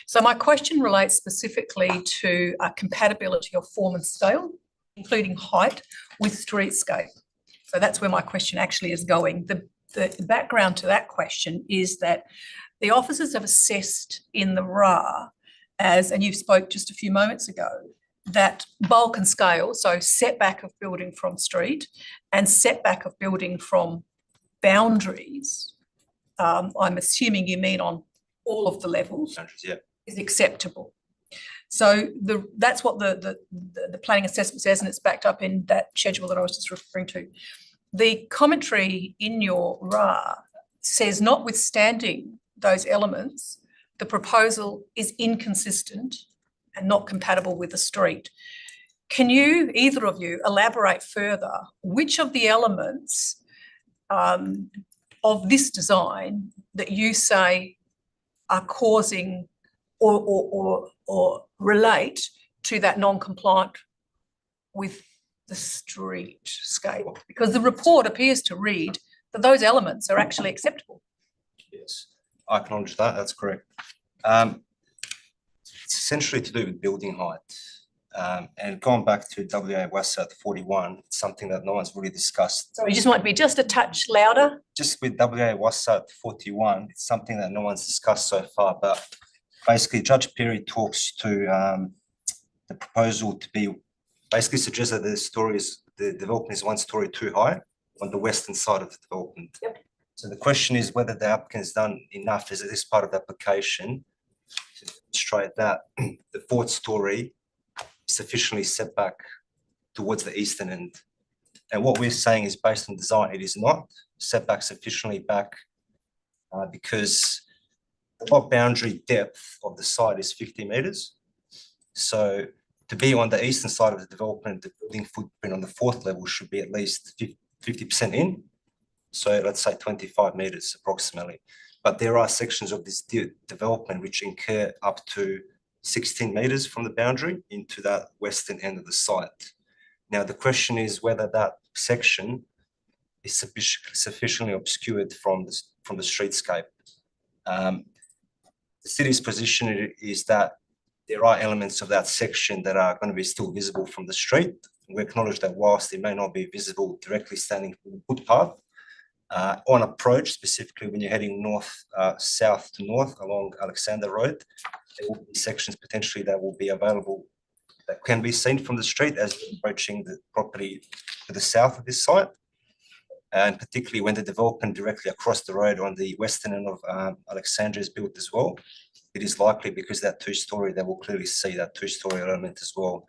Speaker 3: So my question relates specifically to compatibility of form and scale, including height, with streetscape. So that's where my question actually is going. The background to that question is that the officers have assessed in the RAR as, and you spoke just a few moments ago, that bulk and scale, so setback of building from street and setback of building from boundaries, I'm assuming you mean on all of the levels,
Speaker 17: yeah,
Speaker 3: is acceptable. So that's what the planning assessment says, and it's backed up in that schedule that I was just referring to. The commentary in your RAR says, notwithstanding those elements, the proposal is inconsistent and not compatible with the street. Can you, either of you, elaborate further which of the elements of this design that you say are causing or relate to that non-compliant with the streetscape? Because the report appears to read that those elements are actually acceptable.
Speaker 17: Yes, I acknowledge that, that's correct. It's essentially to do with building height. And going back to WA WASAT 41, it's something that no one's really discussed.
Speaker 3: So you just might be just a touch louder.
Speaker 17: Just with WA WASAT 41, it's something that no one's discussed so far, but basically Judge Perry talks to the proposal to be, basically suggests that the development is 1 story too high on the western side of the development.
Speaker 3: Yep.
Speaker 17: So the question is whether the applicant has done enough, is it this part of the application to demonstrate that the 4th story is sufficiently set back towards the eastern end. And what we're saying is based on design, it is not set back sufficiently back because the lot boundary depth of the site is 50 metres. So to be on the eastern side of the development, the building footprint on the fourth level should be at least 50% in. So let's say 25 metres approximately. But there are sections of this development which incur up to 16 metres from the boundary into that western end of the site. Now, the question is whether that section is sufficiently obscured from the streetscape. The city's position is that there are elements of that section that are going to be still visible from the street. We acknowledge that whilst it may not be visible directly standing from the footpath, on approach, specifically when you're heading south to north along Alexander Road, there will be sections potentially that will be available that can be seen from the street as you're approaching the property to the south of this site. And particularly when the development directly across the road on the western end of Alexandria is built as well, it is likely because that two-storey, they will clearly see that two-storey element as well.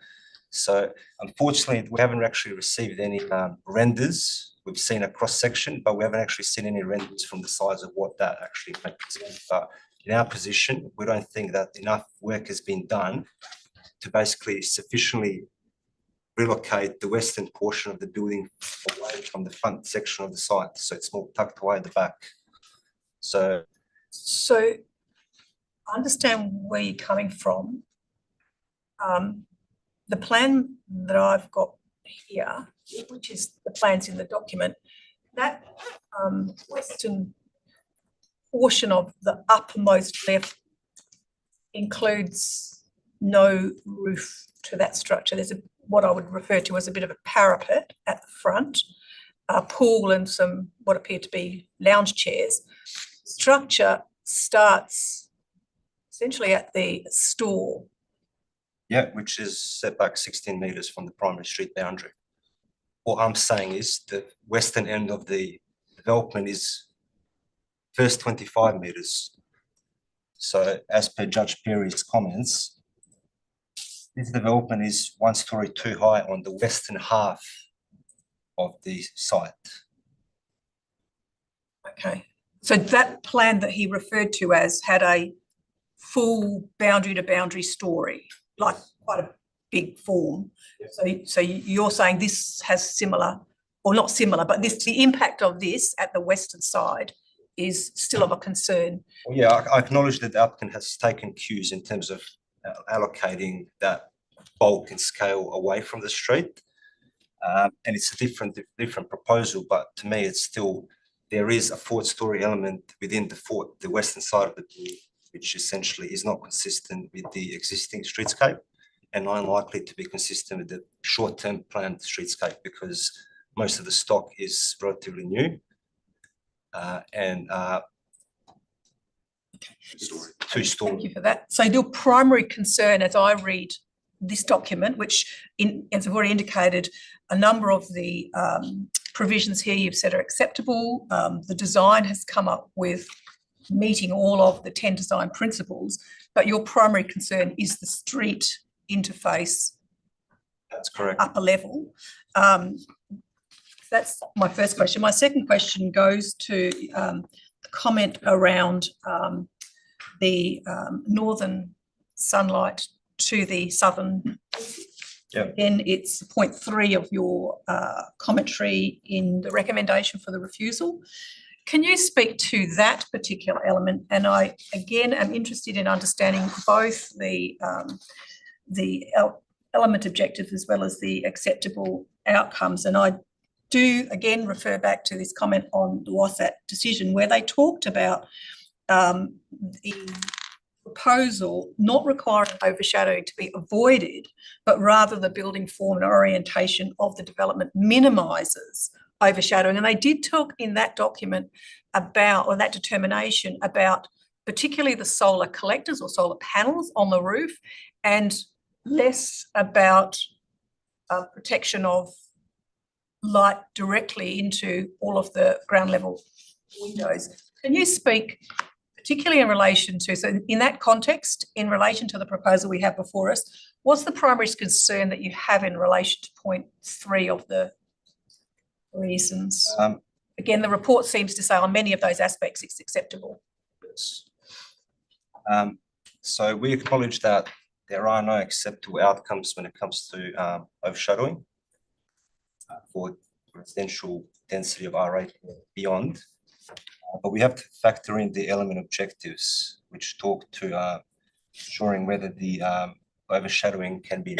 Speaker 17: So unfortunately, we haven't actually received any renders. We've seen a cross-section, but we haven't actually seen any renders from the size of what that actually might present. But in our position, we don't think that enough work has been done to basically sufficiently relocate the western portion of the building away from the front section of the site. So it's more tucked away at the back. So
Speaker 3: I understand where you're coming from. The plan that I've got here, which is the plans in the document, that western portion of the uppermost left includes no roof to that structure. There's what I would refer to as a bit of a parapet at the front, a pool and some what appear to be lounge chairs. Structure starts essentially at the store.
Speaker 17: Yeah, which is set back 16 metres from the primary street boundary. What I'm saying is the western end of the development is first 25 metres. So as per Judge Perry's comments, this development is 1 story too high on the western half of the site.
Speaker 3: Okay, so that plan that he referred to as had a full boundary to boundary story, like quite a big form. So you're saying this has similar, or not similar, but the impact of this at the western side is still of a concern.
Speaker 17: Well, yeah, I acknowledge that the applicant has taken cues in terms of allocating that bulk and scale away from the street. And it's a different proposal, but to me, it's still, there is a 4-story element within the western side of the building, which essentially is not consistent with the existing streetscape and unlikely to be consistent with the short-term planned streetscape because most of the stock is relatively new two-story.
Speaker 3: Thank you for that. So your primary concern, as I read this document, which as I've already indicated, a number of the provisions here you've said are acceptable. The design has come up with meeting all of the 10 design principles, but your primary concern is the street interface.
Speaker 17: That's correct.
Speaker 3: Upper level. That's my first question. My second question goes to the comment around the northern sunlight to the southern.
Speaker 17: Yeah.
Speaker 3: Again, it's point 3 of your commentary in the recommendation for the refusal. Can you speak to that particular element? And I, again, am interested in understanding both the element objective as well as the acceptable outcomes. And I do, again, refer back to this comment on the WASAT decision where they talked about the proposal not requiring overshadowing to be avoided, but rather the building form and orientation of the development minimises overshadowing. And they did talk in that document about, or that determination about particularly the solar collectors or solar panels on the roof and less about protection of light directly into all of the ground level windows. Can you speak particularly in relation to, so in that context, in relation to the proposal we have before us, what's the primary concern that you have in relation to point 3 of the reasons? again, the report seems to say on many of those aspects it's acceptable.
Speaker 17: Yes. So we acknowledge that there are no acceptable outcomes when it comes to overshadowing for residential density of R8 beyond. But we have to factor in the element objectives, which talk to ensuring whether the overshadowing can be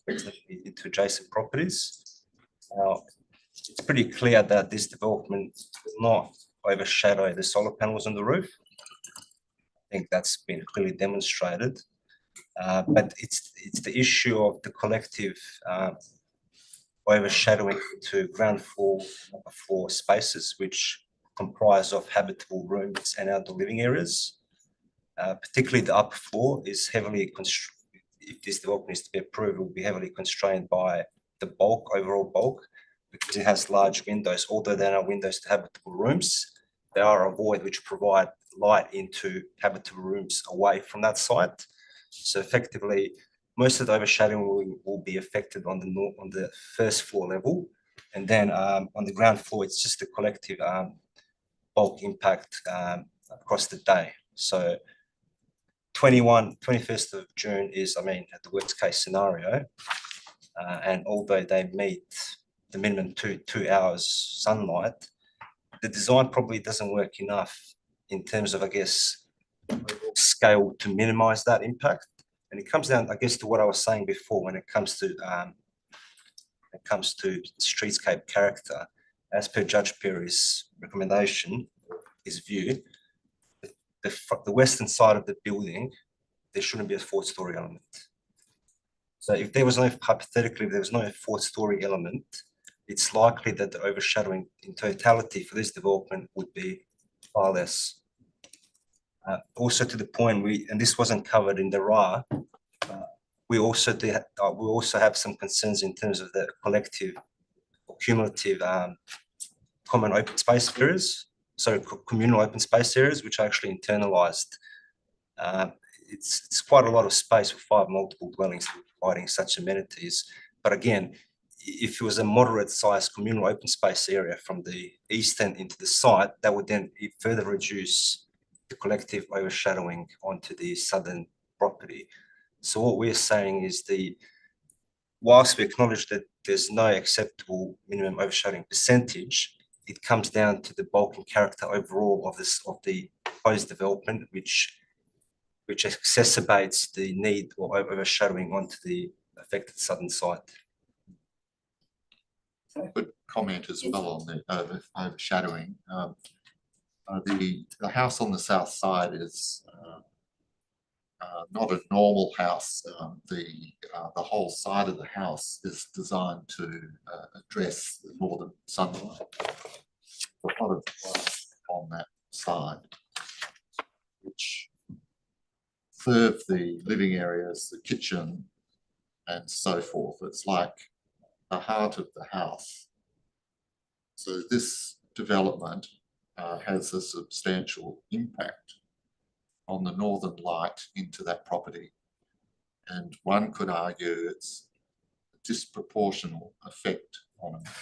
Speaker 17: into adjacent properties. Now, it's pretty clear that this development will not overshadow the solar panels on the roof. I think that's been clearly demonstrated. But it's the issue of the collective overshadowing to ground floor, upper floor spaces, which comprise of habitable rooms and outdoor living areas. Particularly the upper floor is heavily constrained. If this development is to be approved, it will be heavily constrained by the bulk, overall bulk, because it has large windows. Although there are windows to habitable rooms, there are a void which provide light into habitable rooms away from that site. So effectively, most of the overshadowing will be affected on the first floor level, and then on the ground floor, it's just a collective bulk impact across the day. So 21st of June is, I mean, at the worst case scenario, and although they meet the minimum two hours sunlight, the design probably doesn't work enough in terms of, I guess, scale to minimize that impact. And it comes down, I guess, to what I was saying before when it comes to streetscape character. As per Judge Perry's recommendation, his view, the western side of the building, there shouldn't be a fourth-story element. So if there was no, hypothetically, if there was no fourth-story element, it's likely that the overshadowing in totality for this development would be far less. Also to the point, and this wasn't covered in the RA, we also have some concerns in terms of the collective or cumulative common open space areas, so communal open space areas, which are actually internalized. It's quite a lot of space for 5 multiple dwellings providing such amenities. But again, if it was a moderate sized communal open space area from the east end into the site, that would then further reduce the collective overshadowing onto the southern property. So what we're saying is whilst we acknowledge that there's no acceptable minimum overshadowing percentage, it comes down to the bulk and character overall of the proposed development, which exacerbates the need or overshadowing onto the affected southern site.
Speaker 15: Good comment as well on the overshadowing. The house on the south side is not a normal house. The whole side of the house is designed to address the northern sunlight. A lot of light on that side, which serve the living areas, the kitchen, and so forth. It's like the heart of the house. So this development has a substantial impact on the northern light into that property. And one could argue it's a disproportional effect on amenity.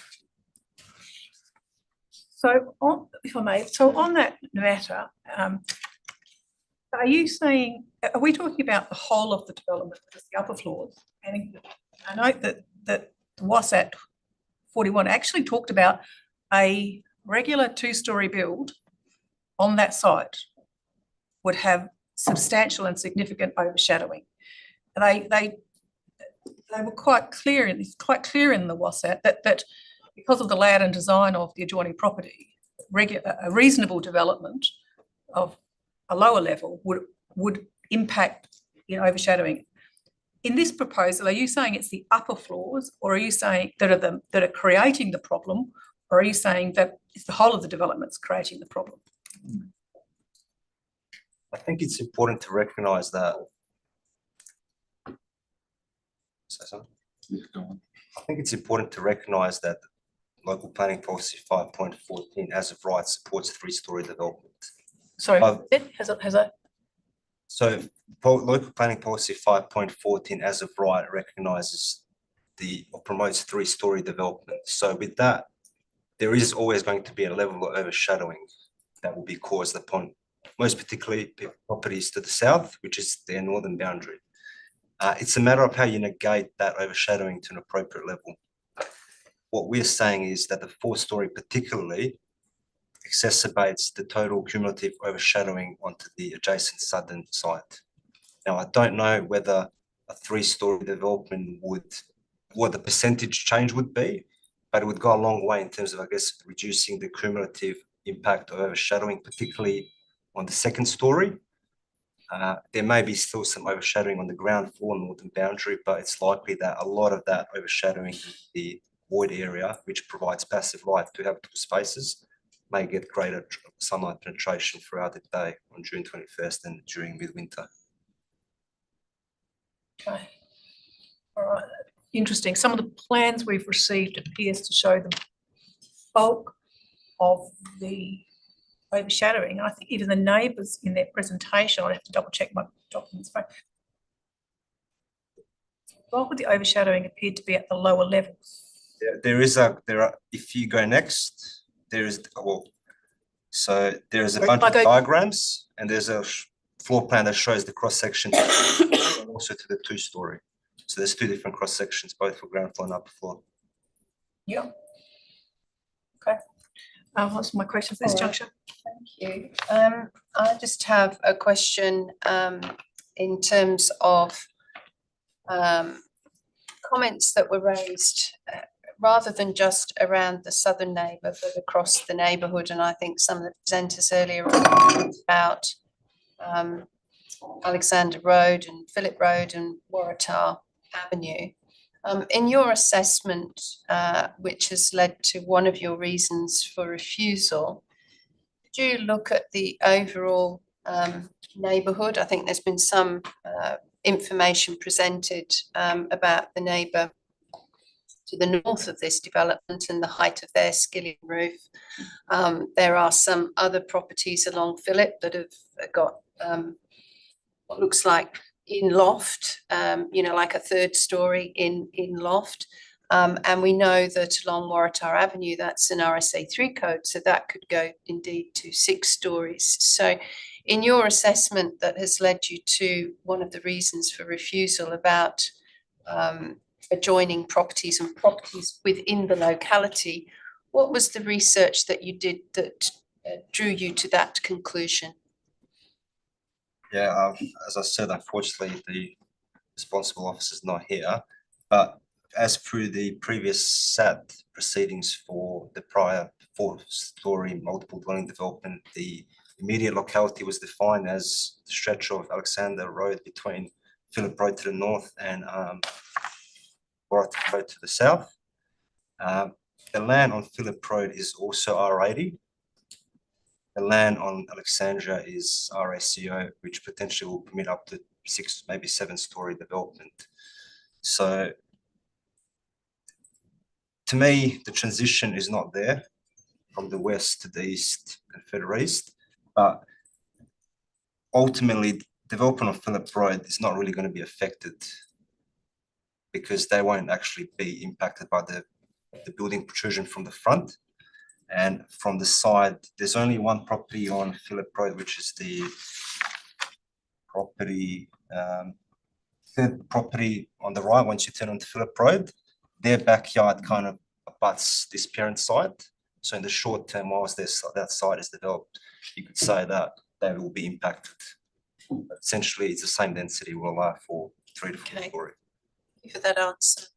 Speaker 3: So, if I may, so on that matter, are you saying, are we talking about the whole of the development, just the upper floors? And I note that the WASAT 41 actually talked about a regular 2-story build on that site would have substantial and significant overshadowing. And they were quite clear in the WASAT that because of the layout and design of the adjoining property, a reasonable development of a lower level would impact overshadowing. In this proposal, are you saying it's the upper floors, or are you saying that are creating the problem, or are you saying that it's the whole of the development's creating the problem?
Speaker 17: I think it's important to recognise that. I think it's important to recognise that Local Planning Policy 5.14 as of right supports 3-story development.
Speaker 3: Sorry, has it?
Speaker 17: So Local Planning Policy 5.14 as of right recognises or promotes 3-story development. So with that there is always going to be a level of overshadowing that will be caused upon most particularly properties to the south, which is their northern boundary. It's a matter of how you negate that overshadowing to an appropriate level. What we're saying is that the 4-story particularly exacerbates the total cumulative overshadowing onto the adjacent southern site. Now, I don't know whether a 3-story development what the percentage change would be, but it would go a long way in terms of, I guess, reducing the cumulative impact of overshadowing, particularly on the 2nd story. There may be still some overshadowing on the ground floor northern boundary, but it's likely that a lot of that overshadowing in the void area, which provides passive light to habitable spaces, may get greater sunlight penetration throughout the day on June 21st and during midwinter.
Speaker 3: Okay. All right. Interesting. Some of the plans we've received appears to show the bulk of the overshadowing. I think even the neighbours in their presentation, I'd have to double check my documents. The bulk of the overshadowing appeared to be at the lower levels.
Speaker 17: If you go next, there is a bunch of diagrams, and there's a floor plan that shows the cross section also to the 2-story. So there's 2 different cross sections, both for ground floor and upper floor.
Speaker 3: Yeah. Okay. What's my question for this juncture?
Speaker 1: Thank you. I just have a question in terms of comments that were raised rather than just around the southern neighbour, but across the neighbourhood. And I think some of the presenters earlier talked about Alexander Road and Phillip Road and Waratah Avenue. In your assessment, which has led to one of your reasons for refusal, did you look at the overall neighbourhood? I think there's been some information presented about the neighbour to the north of this development and the height of their skilling roof. There are some other properties along Phillip that have got what looks like in loft, like a 3rd story in loft. And we know that along Waratah Avenue, that's an RSA 3 code, so that could go indeed to 6 stories. So in your assessment that has led you to one of the reasons for refusal about adjoining properties and properties within the locality, what was the research that you did that drew you to that conclusion?
Speaker 17: Yeah, as I said, unfortunately, the responsible officer is not here, but as per the previous SAT proceedings for the prior 4-story multiple dwelling development, the immediate locality was defined as the stretch of Alexander Road between Phillip Road to the north and Waratah Road to the south. The land on Phillip Road is also R80. The land on Alexandria is RACO, which potentially will permit up to 6, maybe 7-story development. So to me, the transition is not there from the west to the east and further east, but ultimately development of Phillip Road is not really going to be affected because they won't actually be impacted by the building protrusion from the front. And from the side, there's only one property on Phillip Road, which is the property, 3rd property on the right once you turn onto Phillip Road. Their backyard kind of abuts this parent site. So in the short term, whilst that site is developed, you could say that they will be impacted. But essentially, it's the same density will allow for 3 to 4 story.
Speaker 1: Thank you for that answer.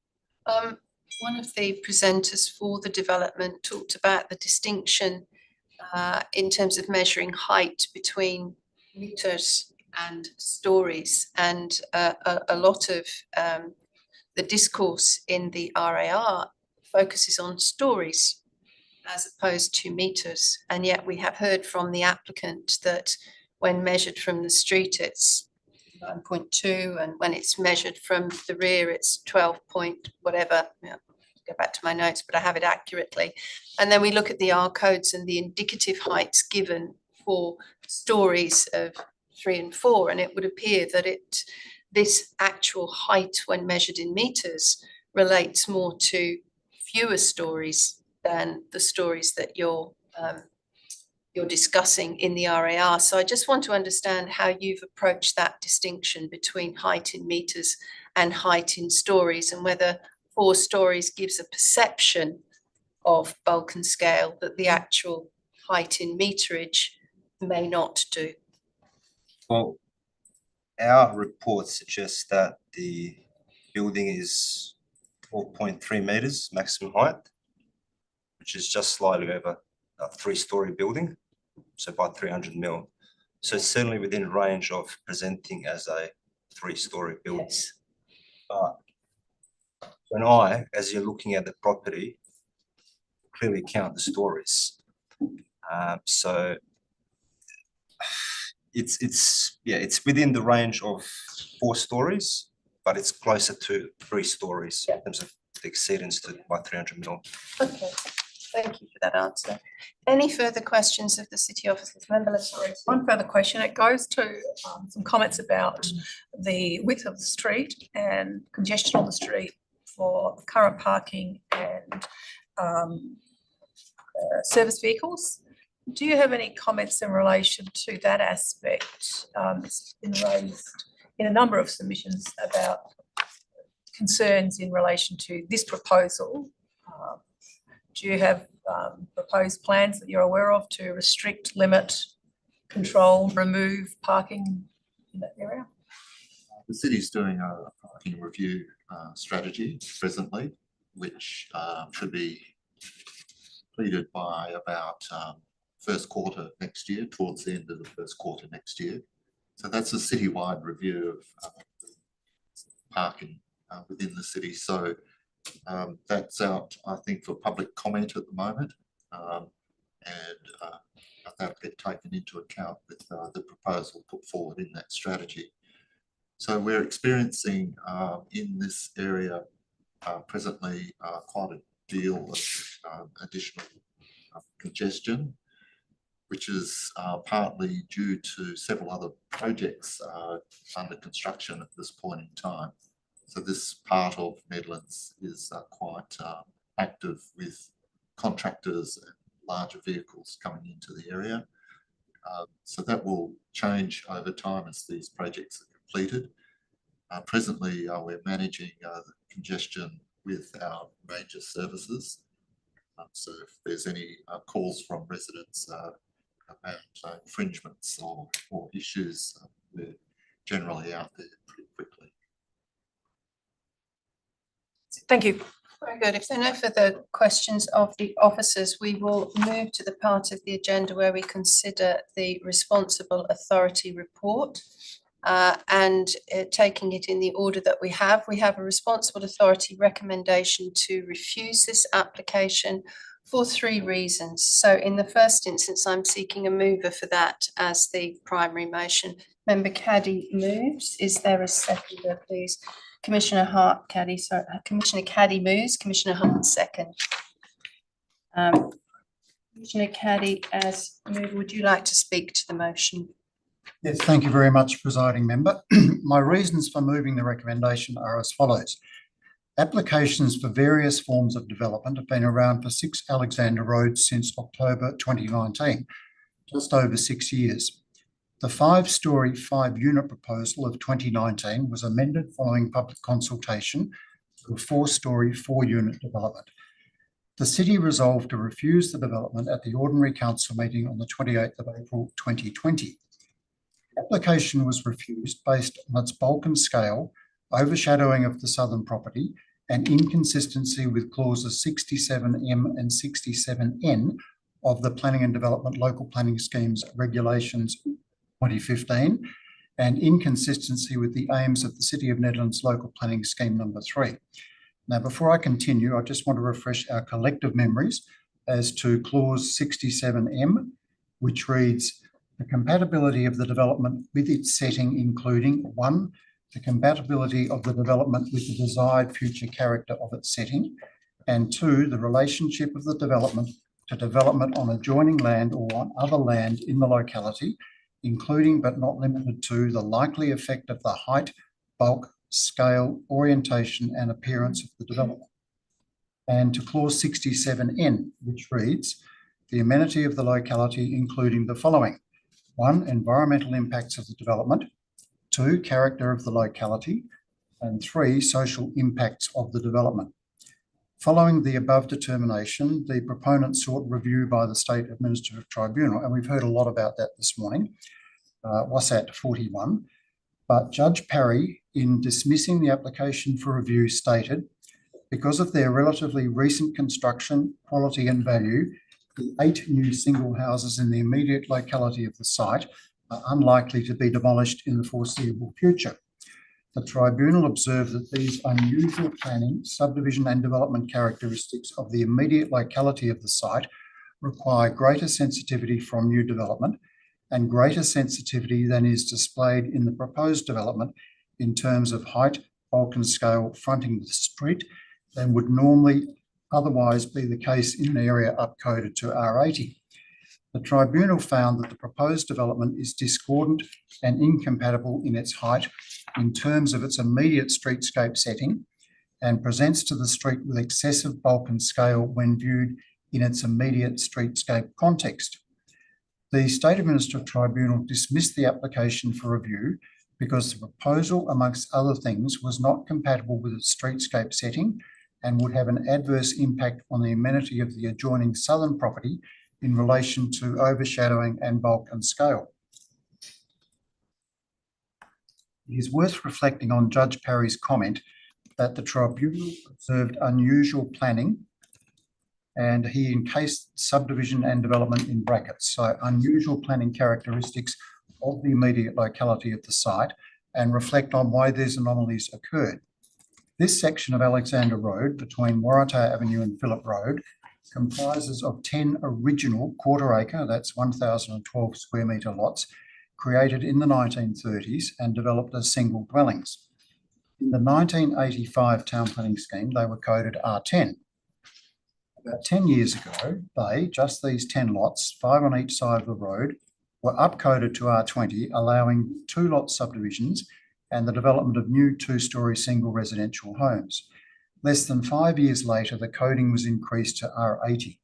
Speaker 1: One of the presenters for the development talked about the distinction in terms of measuring height between meters and stories, and a lot of the discourse in the RAR focuses on stories as opposed to meters, and yet we have heard from the applicant that when measured from the street it's 9.2, and when it's measured from the rear it's 12 point whatever. Go back to my notes, but I have it accurately. And then we look at the R codes and the indicative heights given for stories of 3 and 4, and it would appear that this actual height when measured in meters relates more to fewer stories than the stories that you're discussing in the RAR. So I just want to understand how you've approached that distinction between height in meters and height in stories, and whether 4 stories gives a perception of bulk and scale that the actual height in meterage may not do.
Speaker 17: Well, our report suggests that the building is 4.3 meters maximum height, which is just slightly over a 3-story building, so about 300 mil. So it's certainly within range of presenting as a 3-story building.
Speaker 1: Yes.
Speaker 17: But as you're looking at the property, clearly count the stories. So it's within the range of 4 stories, but it's closer to 3 stories in terms of the exceedance to by 300 mil.
Speaker 1: Okay, thank you for that answer. Any further questions of the City Officers? Member Latorre.
Speaker 3: One further question. It goes to some comments about the width of the street and congestion on the street for current parking and service vehicles. Do you have any comments in relation to that aspect? It's been raised in a number of submissions about concerns in relation to this proposal. Do you have proposed plans that you're aware of to restrict, limit, control, remove parking in that area?
Speaker 15: The city's doing a parking review strategy presently, which should be completed by about first quarter next year, towards the end of the first quarter next year. So that's a citywide review of parking within the city. So that's out, I think, for public comment at the moment, and that'll get taken into account with the proposal put forward in that strategy. So we're experiencing in this area presently quite a deal of additional congestion, which is partly due to several other projects under construction at this point in time. So this part of Nedlands is quite active with contractors and larger vehicles coming into the area. So that will change over time as these projects are completed. Presently, we're managing the congestion with our ranger services. So if there's any calls from residents about infringements or issues, we're generally out there pretty quickly.
Speaker 3: Thank you.
Speaker 1: Very good. If there are no further questions of the officers, we will move to the part of the agenda where we consider the responsible authority report. Taking it in the order that we have a responsible authority recommendation to refuse this application for 3 reasons. So in the first instance, I'm seeking a mover for that as the primary motion. Member Caddy moves. Is there a seconder, please? Commissioner Caddy moves. Commissioner Hart second. Commissioner Caddy, as mover, would you like to speak to the motion?
Speaker 16: Yes, thank you very much, Presiding Member. My reasons for moving the recommendation are as follows. Applications for various forms of development have been around for 6 Alexander Road since October 2019, just over 6 years. The 5-storey, 5-unit proposal of 2019 was amended following public consultation to a 4-storey, 4-unit development. The city resolved to refuse the development at the ordinary council meeting on the 28th of April 2020. The application was refused based on its bulk and scale, overshadowing of the southern property, and inconsistency with clauses 67M and 67N of the Planning and Development Local Planning Schemes Regulations 2015, and inconsistency with the aims of the City of Nedlands Local Planning Scheme number 3. Now, before I continue, I just want to refresh our collective memories as to clause 67M, which reads, the compatibility of the development with its setting, including 1, the compatibility of the development with the desired future character of its setting, and 2, the relationship of the development to development on adjoining land or on other land in the locality, including but not limited to the likely effect of the height, bulk, scale, orientation and appearance of the development. and to clause 67N, which reads, the amenity of the locality including the following: 1, environmental impacts of the development; 2, character of the locality; and 3, social impacts of the development. Following the above determination, the proponent sought review by the State Administrative Tribunal, and we've heard a lot about that this morning, WASAT 41. But Judge Parry, in dismissing the application for review, stated, because of their relatively recent construction, quality and value, the 8 new single houses in the immediate locality of the site are unlikely to be demolished in the foreseeable future. The Tribunal observed that these unusual planning, subdivision and development characteristics of the immediate locality of the site require greater sensitivity from new development and greater sensitivity than is displayed in the proposed development in terms of height, bulk and scale fronting the street than would normally otherwise be the case in an area upcoded to R80. The Tribunal found that the proposed development is discordant and incompatible in its height in terms of its immediate streetscape setting and presents to the street with excessive bulk and scale when viewed in its immediate streetscape context. The State Administrative Tribunal dismissed the application for review because the proposal, amongst other things, was not compatible with its streetscape setting and would have an adverse impact on the amenity of the adjoining southern property in relation to overshadowing and bulk and scale. It is worth reflecting on Judge Parry's comment that the Tribunal observed unusual planning, and he encased subdivision and development in brackets, so unusual planning characteristics of the immediate locality of the site, and reflect on why these anomalies occurred. This section of Alexander Road between Waratah Avenue and Phillip Road comprises of 10 original quarter-acre, that's 1,012 square metre lots, created in the 1930s and developed as single dwellings. In the 1985 town planning scheme, they were coded R10. About 10 years ago, just these 10 lots, 5 on each side of the road, were upcoded to R20, allowing 2 lot subdivisions and the development of new 2-storey single residential homes. Less than 5 years later, the coding was increased to R80.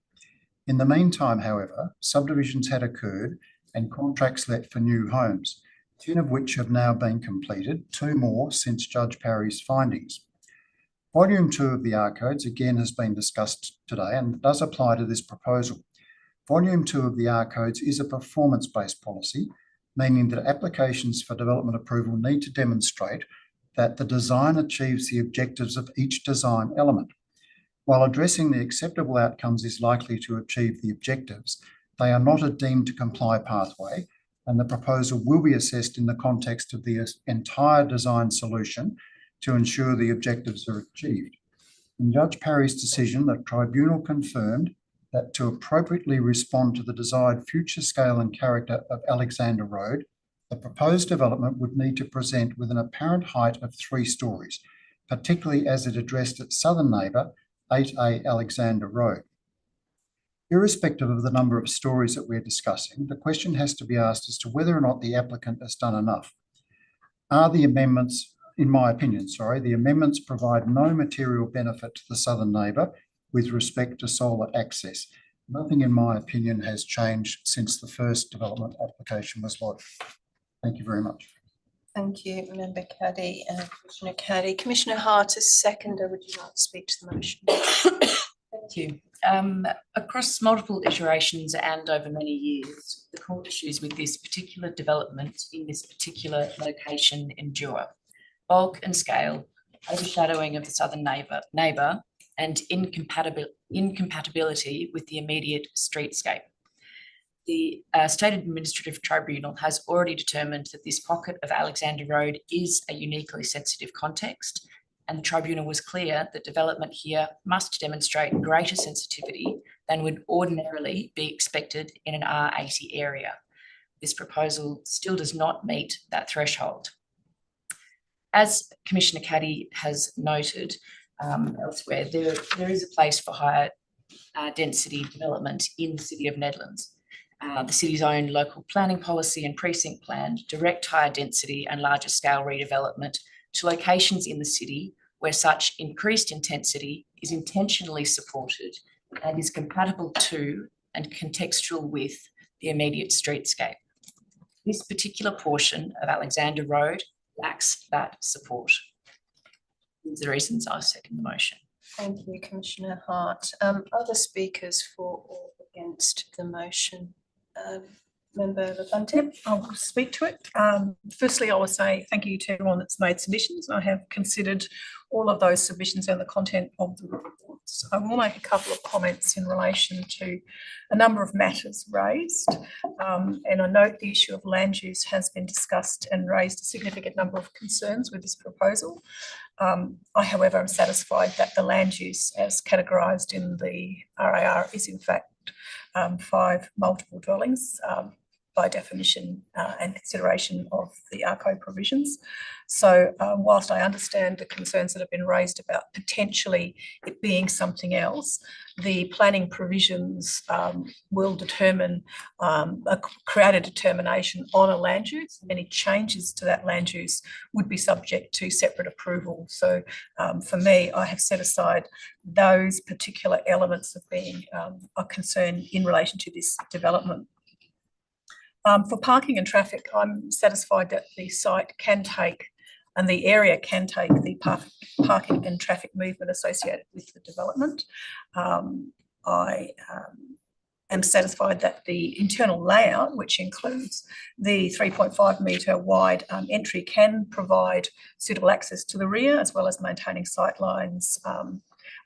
Speaker 16: In the meantime, however, subdivisions had occurred and contracts let for new homes, 10 of which have now been completed, 2 more since Judge Parry's findings. Volume 2 of the R codes again has been discussed today and does apply to this proposal. Volume 2 of the R codes is a performance-based policy, meaning that applications for development approval need to demonstrate that the design achieves the objectives of each design element. While addressing the acceptable outcomes is likely to achieve the objectives, they are not a deemed to comply pathway, and the proposal will be assessed in the context of the entire design solution to ensure the objectives are achieved. In Judge Parry's decision, the Tribunal confirmed that to appropriately respond to the desired future scale and character of Alexander Road, the proposed development would need to present with an apparent height of 3 storeys, particularly as it addressed its southern neighbour, 8A Alexander Road. Irrespective of the number of storeys that we're discussing, the question has to be asked as to whether or not the applicant has done enough. Are the amendments, in my opinion, the amendments provide no material benefit to the southern neighbour with respect to solar access. Nothing, in my opinion, has changed since the first development application was lodged. Thank you very much.
Speaker 1: Thank you, Member Caddy and Commissioner Caddy. Commissioner Hart, as seconder, would you like to speak to the motion?
Speaker 7: Thank you. Across multiple iterations and over many years, the court issues with this particular development in this particular location endure. Bulk and scale, overshadowing of the southern neighbour, and incompatibility with the immediate streetscape. The State Administrative Tribunal has already determined that this pocket of Alexander Road is a uniquely sensitive context, and the Tribunal was clear that development here must demonstrate greater sensitivity than would ordinarily be expected in an R80 area. This proposal still does not meet that threshold. As Commissioner Caddy has noted elsewhere, there is a place for higher density development in the City of Nedlands. The city's own local planning policy and precinct plan direct higher density and larger scale redevelopment to locations in the city where such increased intensity is intentionally supported and is compatible to and contextual with the immediate streetscape. This particular portion of Alexander Road lacks that support. These are the reasons I second the motion.
Speaker 1: Thank you, Commissioner Hart. Other speakers for or against the motion? Member Levante?
Speaker 3: I'll speak to it. Firstly, I will say thank you to everyone that's made submissions. I have considered all of those submissions and the content of the reports. I will make a couple of comments in relation to a number of matters raised. And I note the issue of land use has been discussed and raised a significant number of concerns with this proposal. I, however, am satisfied that the land use as categorised in the RAR is in fact 5 multiple dwellings by definition and consideration of the ARCO provisions. So whilst I understand the concerns that have been raised about potentially it being something else, the planning provisions will determine, create a determination on a land use. Any changes to that land use would be subject to separate approval. So for me, I have set aside those particular elements of being a concern in relation to this development. For parking and traffic, I'm satisfied that the site can take and the area can take the parking and traffic movement associated with the development. I am satisfied that the internal layout, which includes the 3.5 metre wide entry, can provide suitable access to the rear as well as maintaining sight lines.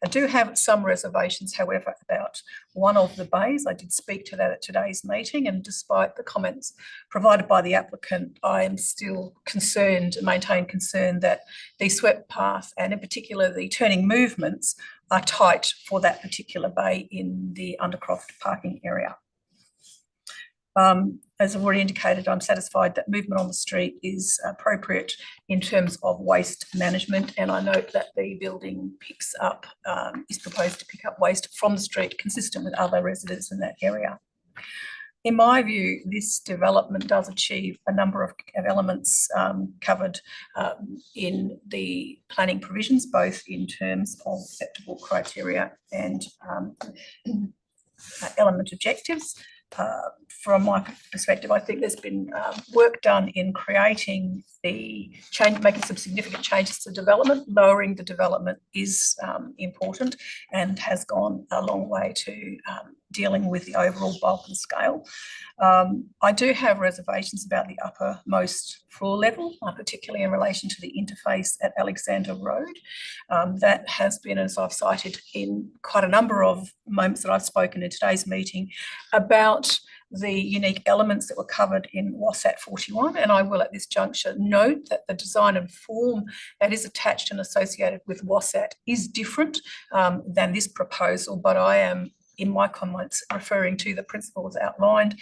Speaker 3: I do have some reservations, however, about one of the bays. I did speak to that at today's meeting, and despite the comments provided by the applicant, I am still concerned, maintain concern that the swept path and in particular the turning movements are tight for that particular bay in the Undercroft parking area. As I've already indicated, I'm satisfied that movement on the street is appropriate in terms of waste management, and I note that the building picks up, is proposed to pick up waste from the street consistent with other residents in that area. In my view, this development does achieve a number of elements covered in the planning provisions, both in terms of acceptable criteria and element objectives. From my perspective, I think there's been work done in creating the change, making some significant changes to development. Lowering the development is important and has gone a long way to dealing with the overall bulk and scale. I do have reservations about the uppermost floor level, particularly in relation to the interface at Alexander Road. That has been, as I've cited in quite a number of moments that I've spoken in today's meeting, about the unique elements that were covered in WASAT 41, and I will at this juncture note that the design and form that is attached and associated with WASAT is different than this proposal, but I am in my comments referring to the principles outlined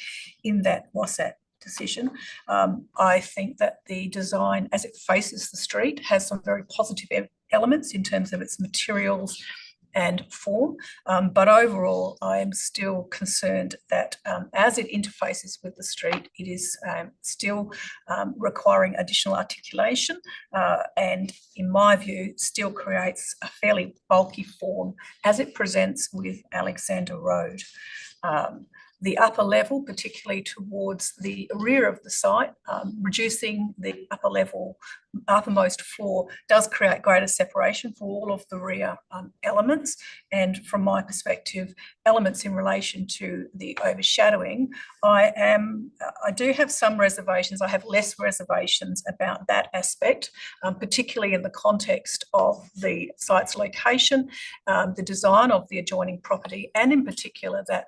Speaker 3: in that WASAT decision. I think that the design as it faces the street has some very positive elements in terms of its materials and form, but overall I am still concerned that as it interfaces with the street, it is still requiring additional articulation and in my view still creates a fairly bulky form as it presents with Alexander Road. The upper level, particularly towards the rear of the site, reducing the uppermost floor does create greater separation for all of the rear elements. And from my perspective, elements in relation to the overshadowing, I do have some reservations. I have less reservations about that aspect, particularly in the context of the site's location, the design of the adjoining property, and in particular that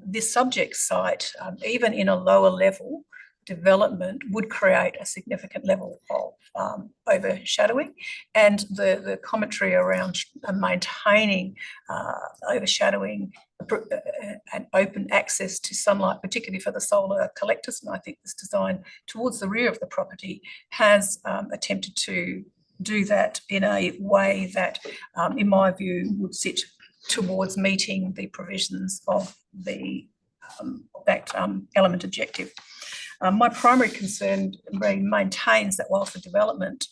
Speaker 3: this subject site, even in a lower level development, would create a significant level of overshadowing, and the commentary around maintaining overshadowing and open access to sunlight, particularly for the solar collectors. And I think this design towards the rear of the property has attempted to do that in a way that, in my view, would sit towards meeting the provisions of the that element objective. My primary concern maintains that whilst the development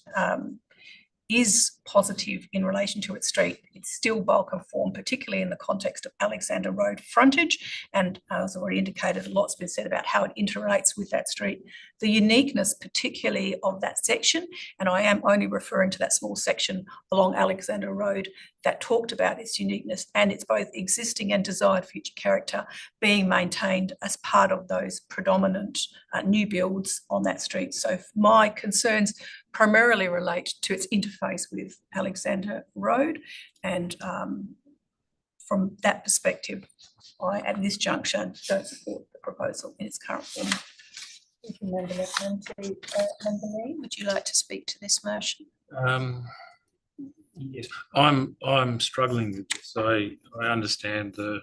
Speaker 3: is positive in relation to its street. It's still bulk and form, particularly in the context of Alexander Road frontage. And as already indicated, a lot's been said about how it interrelates with that street. The uniqueness, particularly of that section, and I am only referring to that small section along Alexander Road that talked about its uniqueness and its both existing and desired future character being maintained as part of those predominant new builds on that street. So my concerns primarily relate to its interface with Alexander Road, and from that perspective, I, at this juncture, don't support the proposal in its current form. Thank you, Member Nedlands. Member Lee, would you like to speak to this motion?
Speaker 14: Yes, I'm struggling with this. I understand the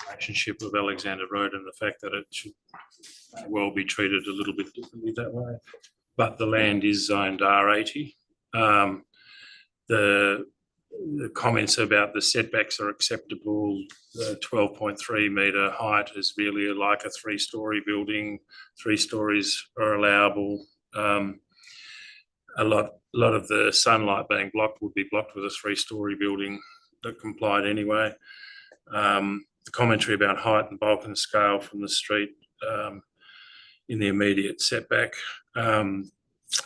Speaker 14: relationship of Alexander Road and the fact that it should well be treated a little bit differently that way. But the land is zoned R80. The comments about the setbacks are acceptable. The 12.3 metre height is really like a 3-storey building. 3 stories are allowable. A lot of the sunlight being blocked would be blocked with a 3-storey building that complied anyway. The commentary about height and bulk and scale from the street in the immediate setback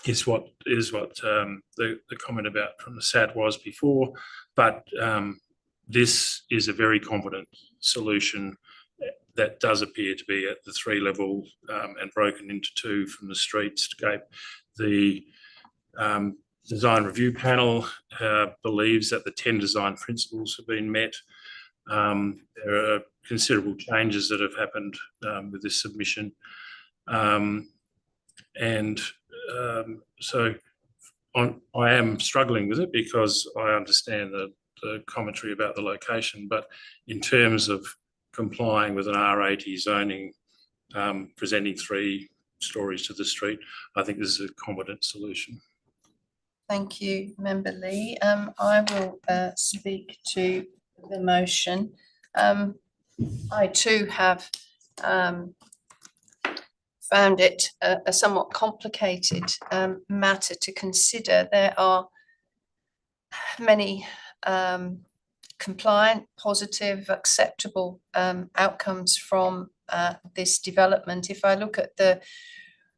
Speaker 14: is what the comment about from the SAT was before, but this is a very competent solution that does appear to be at the 3 level and broken into 2 from the streetscape. The design review panel believes that the 10 design principles have been met. There are considerable changes that have happened with this submission. So I am struggling with it because I understand the commentary about the location, but in terms of complying with an R80 zoning, presenting 3 stories to the street, I think this is a competent solution.
Speaker 1: Thank you, Member Lee. I will speak to the motion. I too have found it a somewhat complicated matter to consider. There are many compliant, positive, acceptable outcomes from this development. If I look at the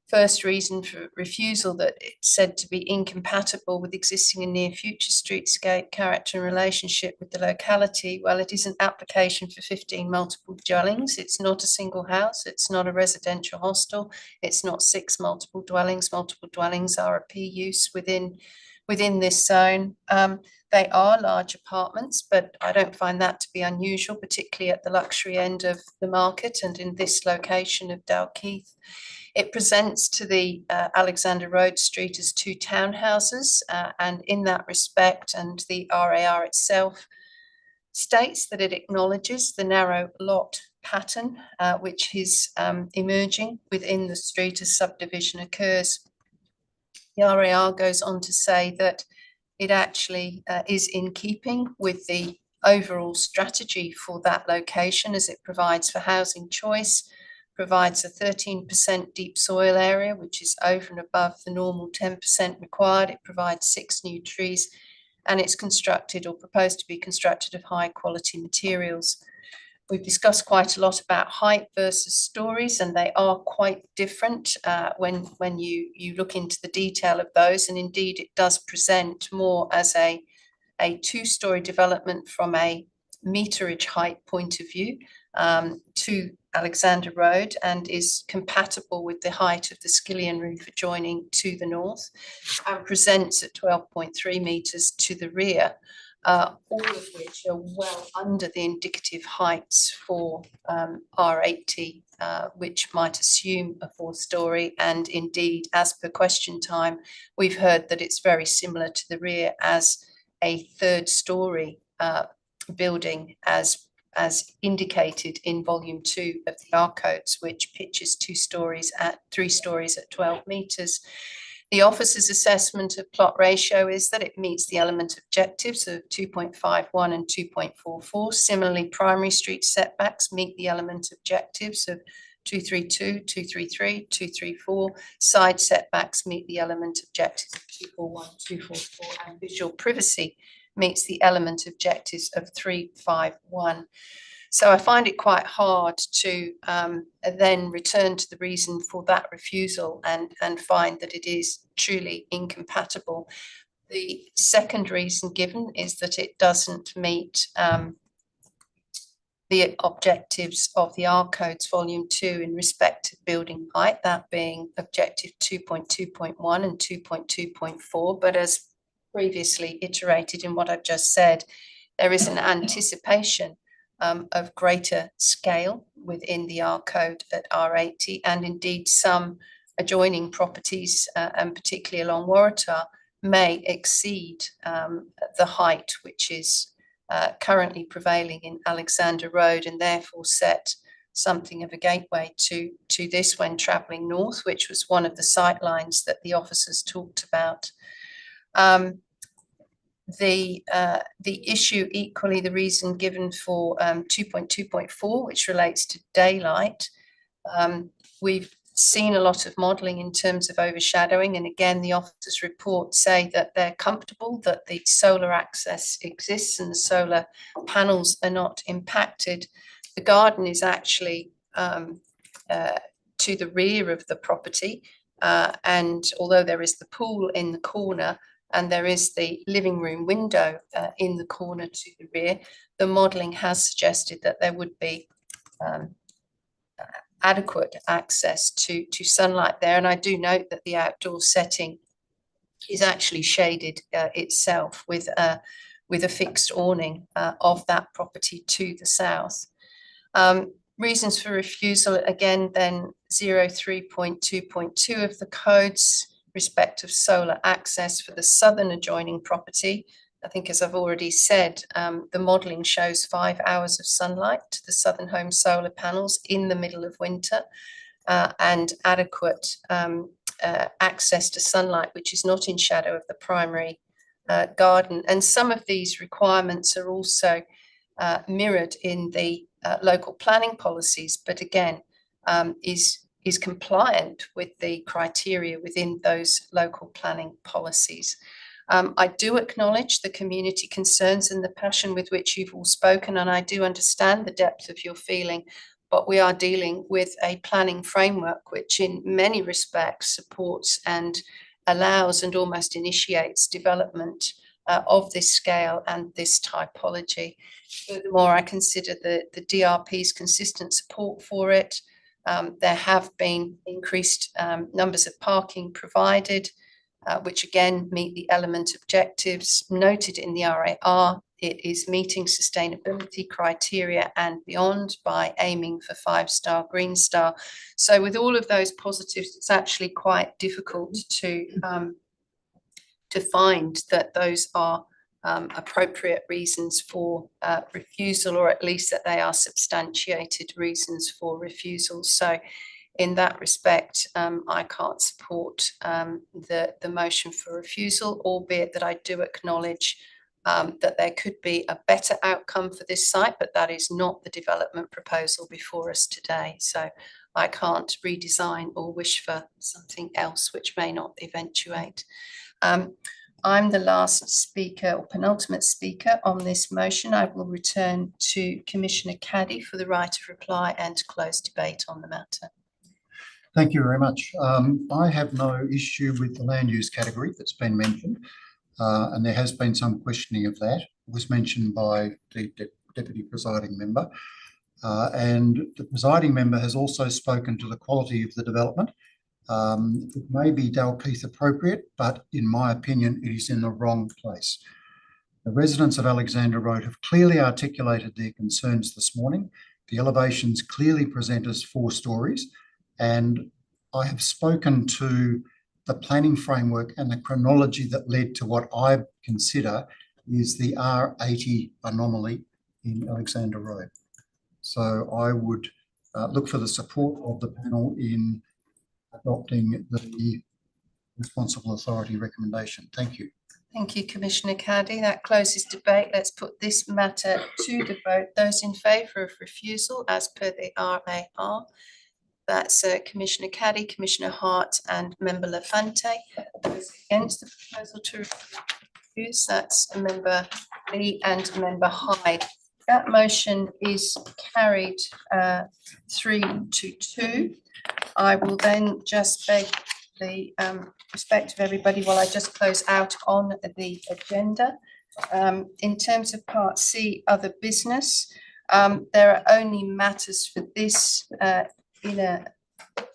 Speaker 1: first reason for refusal, that it's said to be incompatible with existing and near future streetscape character and relationship with the locality. Well, it is an application for 15 multiple dwellings. It's not a single house. It's not a residential hostel. It's not 6 multiple dwellings. Multiple dwellings are a P use within this zone. They are large apartments, but I don't find that to be unusual, particularly at the luxury end of the market and in this location of Dalkeith. It presents to the Alexander Road Street as 2 townhouses, and in that respect, and the RAR itself states that it acknowledges the narrow lot pattern which is emerging within the street as subdivision occurs. The RAR goes on to say that it actually is in keeping with the overall strategy for that location, as it provides for housing choice, provides a 13% deep soil area, which is over and above the normal 10% required. It provides 6 new trees, and it's constructed or proposed to be constructed of high quality materials. We've discussed quite a lot about height versus stories, and they are quite different when you look into the detail of those. And indeed, it does present more as a 2-story development from a meterage height point of view to Alexander Road, and is compatible with the height of the Skillion roof adjoining to the north, and presents at 12.3 metres to the rear, all of which are well under the indicative heights for R80, which might assume a 4-storey. And indeed, as per question time, we've heard that it's very similar to the rear as a 3rd-storey building, as indicated in volume 2 of the R codes, which pitches 3 stories at 12 metres. The officer's assessment of plot ratio is that it meets the element objectives of 2.51 and 2.44. Similarly, primary street setbacks meet the element objectives of 232, 233, 234. Side setbacks meet the element objectives of 241, 244, and visual privacy meets the element objectives of 351. So I find it quite hard to then return to the reason for that refusal and find that it is truly incompatible. The second reason given is that it doesn't meet the objectives of the R codes volume 2 in respect of building height, that being objective 2.2.1 and 2.2.4. But as previously iterated in what I've just said, there is an anticipation of greater scale within the R code at R80, and indeed some adjoining properties, and particularly along Waratah, may exceed the height which is currently prevailing in Alexander Road, and therefore set something of a gateway to this when travelling north, which was one of the sight lines that the officers talked about. The issue equally, the reason given for 2.2.4, which relates to daylight, we've seen a lot of modelling in terms of overshadowing, and again the officers' reports say that they're comfortable that the solar access exists and the solar panels are not impacted. The garden is actually to the rear of the property, and although there is the pool in the corner and there is the living room window in the corner to the rear, the modelling has suggested that there would be adequate access to sunlight there. And I do note that the outdoor setting is actually shaded itself with a fixed awning of that property to the south. Reasons for refusal, again, then 03.2.2 of the codes, respect of solar access for the southern adjoining property. I think, as I've already said, the modelling shows 5 hours of sunlight to the southern home solar panels in the middle of winter, and adequate access to sunlight, which is not in shadow of the primary garden. And some of these requirements are also mirrored in the local planning policies, but again, is compliant with the criteria within those local planning policies. I do acknowledge the community concerns and the passion with which you've all spoken, and I do understand the depth of your feeling, but we are dealing with a planning framework which in many respects supports and allows and almost initiates development of this scale and this typology. Furthermore, I consider the DRP's consistent support for it. There have been increased numbers of parking provided, which again meet the element objectives noted in the RAR. It is meeting sustainability criteria and beyond by aiming for 5-star Green Star. So with all of those positives, it's actually quite difficult to find that those are appropriate reasons for refusal, or at least that they are substantiated reasons for refusal. So in that respect, I can't support the motion for refusal, albeit that I do acknowledge that there could be a better outcome for this site, but that is not the development proposal before us today. So I can't redesign or wish for something else which may not eventuate. I'm the last speaker or penultimate speaker on this motion. I will return to Commissioner Caddy for the right of reply and to close debate on the matter.
Speaker 16: Thank you very much. I have no issue with the land use category that's been mentioned, and there has been some questioning of that. It was mentioned by the Deputy Presiding Member, and the Presiding Member has also spoken to the quality of the development. It may be Dalkeith appropriate, but in my opinion, it is in the wrong place. The residents of Alexander Road have clearly articulated their concerns this morning. The elevations clearly present as 4 stories, and I have spoken to the planning framework and the chronology that led to what I consider is the R80 anomaly in Alexander Road. So I would look for the support of the panel in adopting the responsible authority recommendation. Thank you.
Speaker 1: Thank you, Commissioner Caddy. That closes debate. Let's put this matter to the vote. Those in favour of refusal as per the RAR, That's Commissioner Caddy, Commissioner Hart and Member Lafante. Those against the proposal to refuse, that's a Member Lee and Member Hyde. That motion is carried 3-2. I will then just beg the respect of everybody while I just close out on the agenda. In terms of Part C, other business, there are only matters for this in a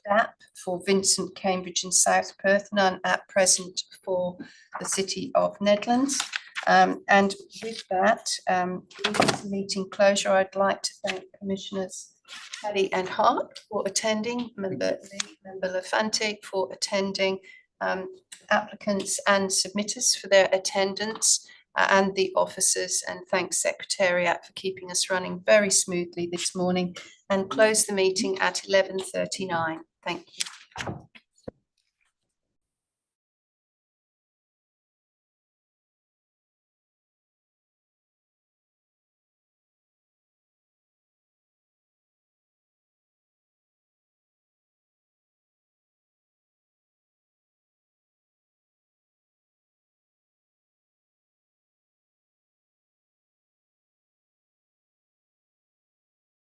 Speaker 1: MIDAP for Vincent, Cambridge and South Perth, none at present for the City of Nedlands. And with that, in this meeting closure, I'd like to thank Commissioners Caddy and Hart for attending, Member Lee, Member Lafante for attending, applicants and submitters for their attendance, and the officers, and thanks Secretariat for keeping us running very smoothly this morning, and close the meeting at 11:39. Thank you.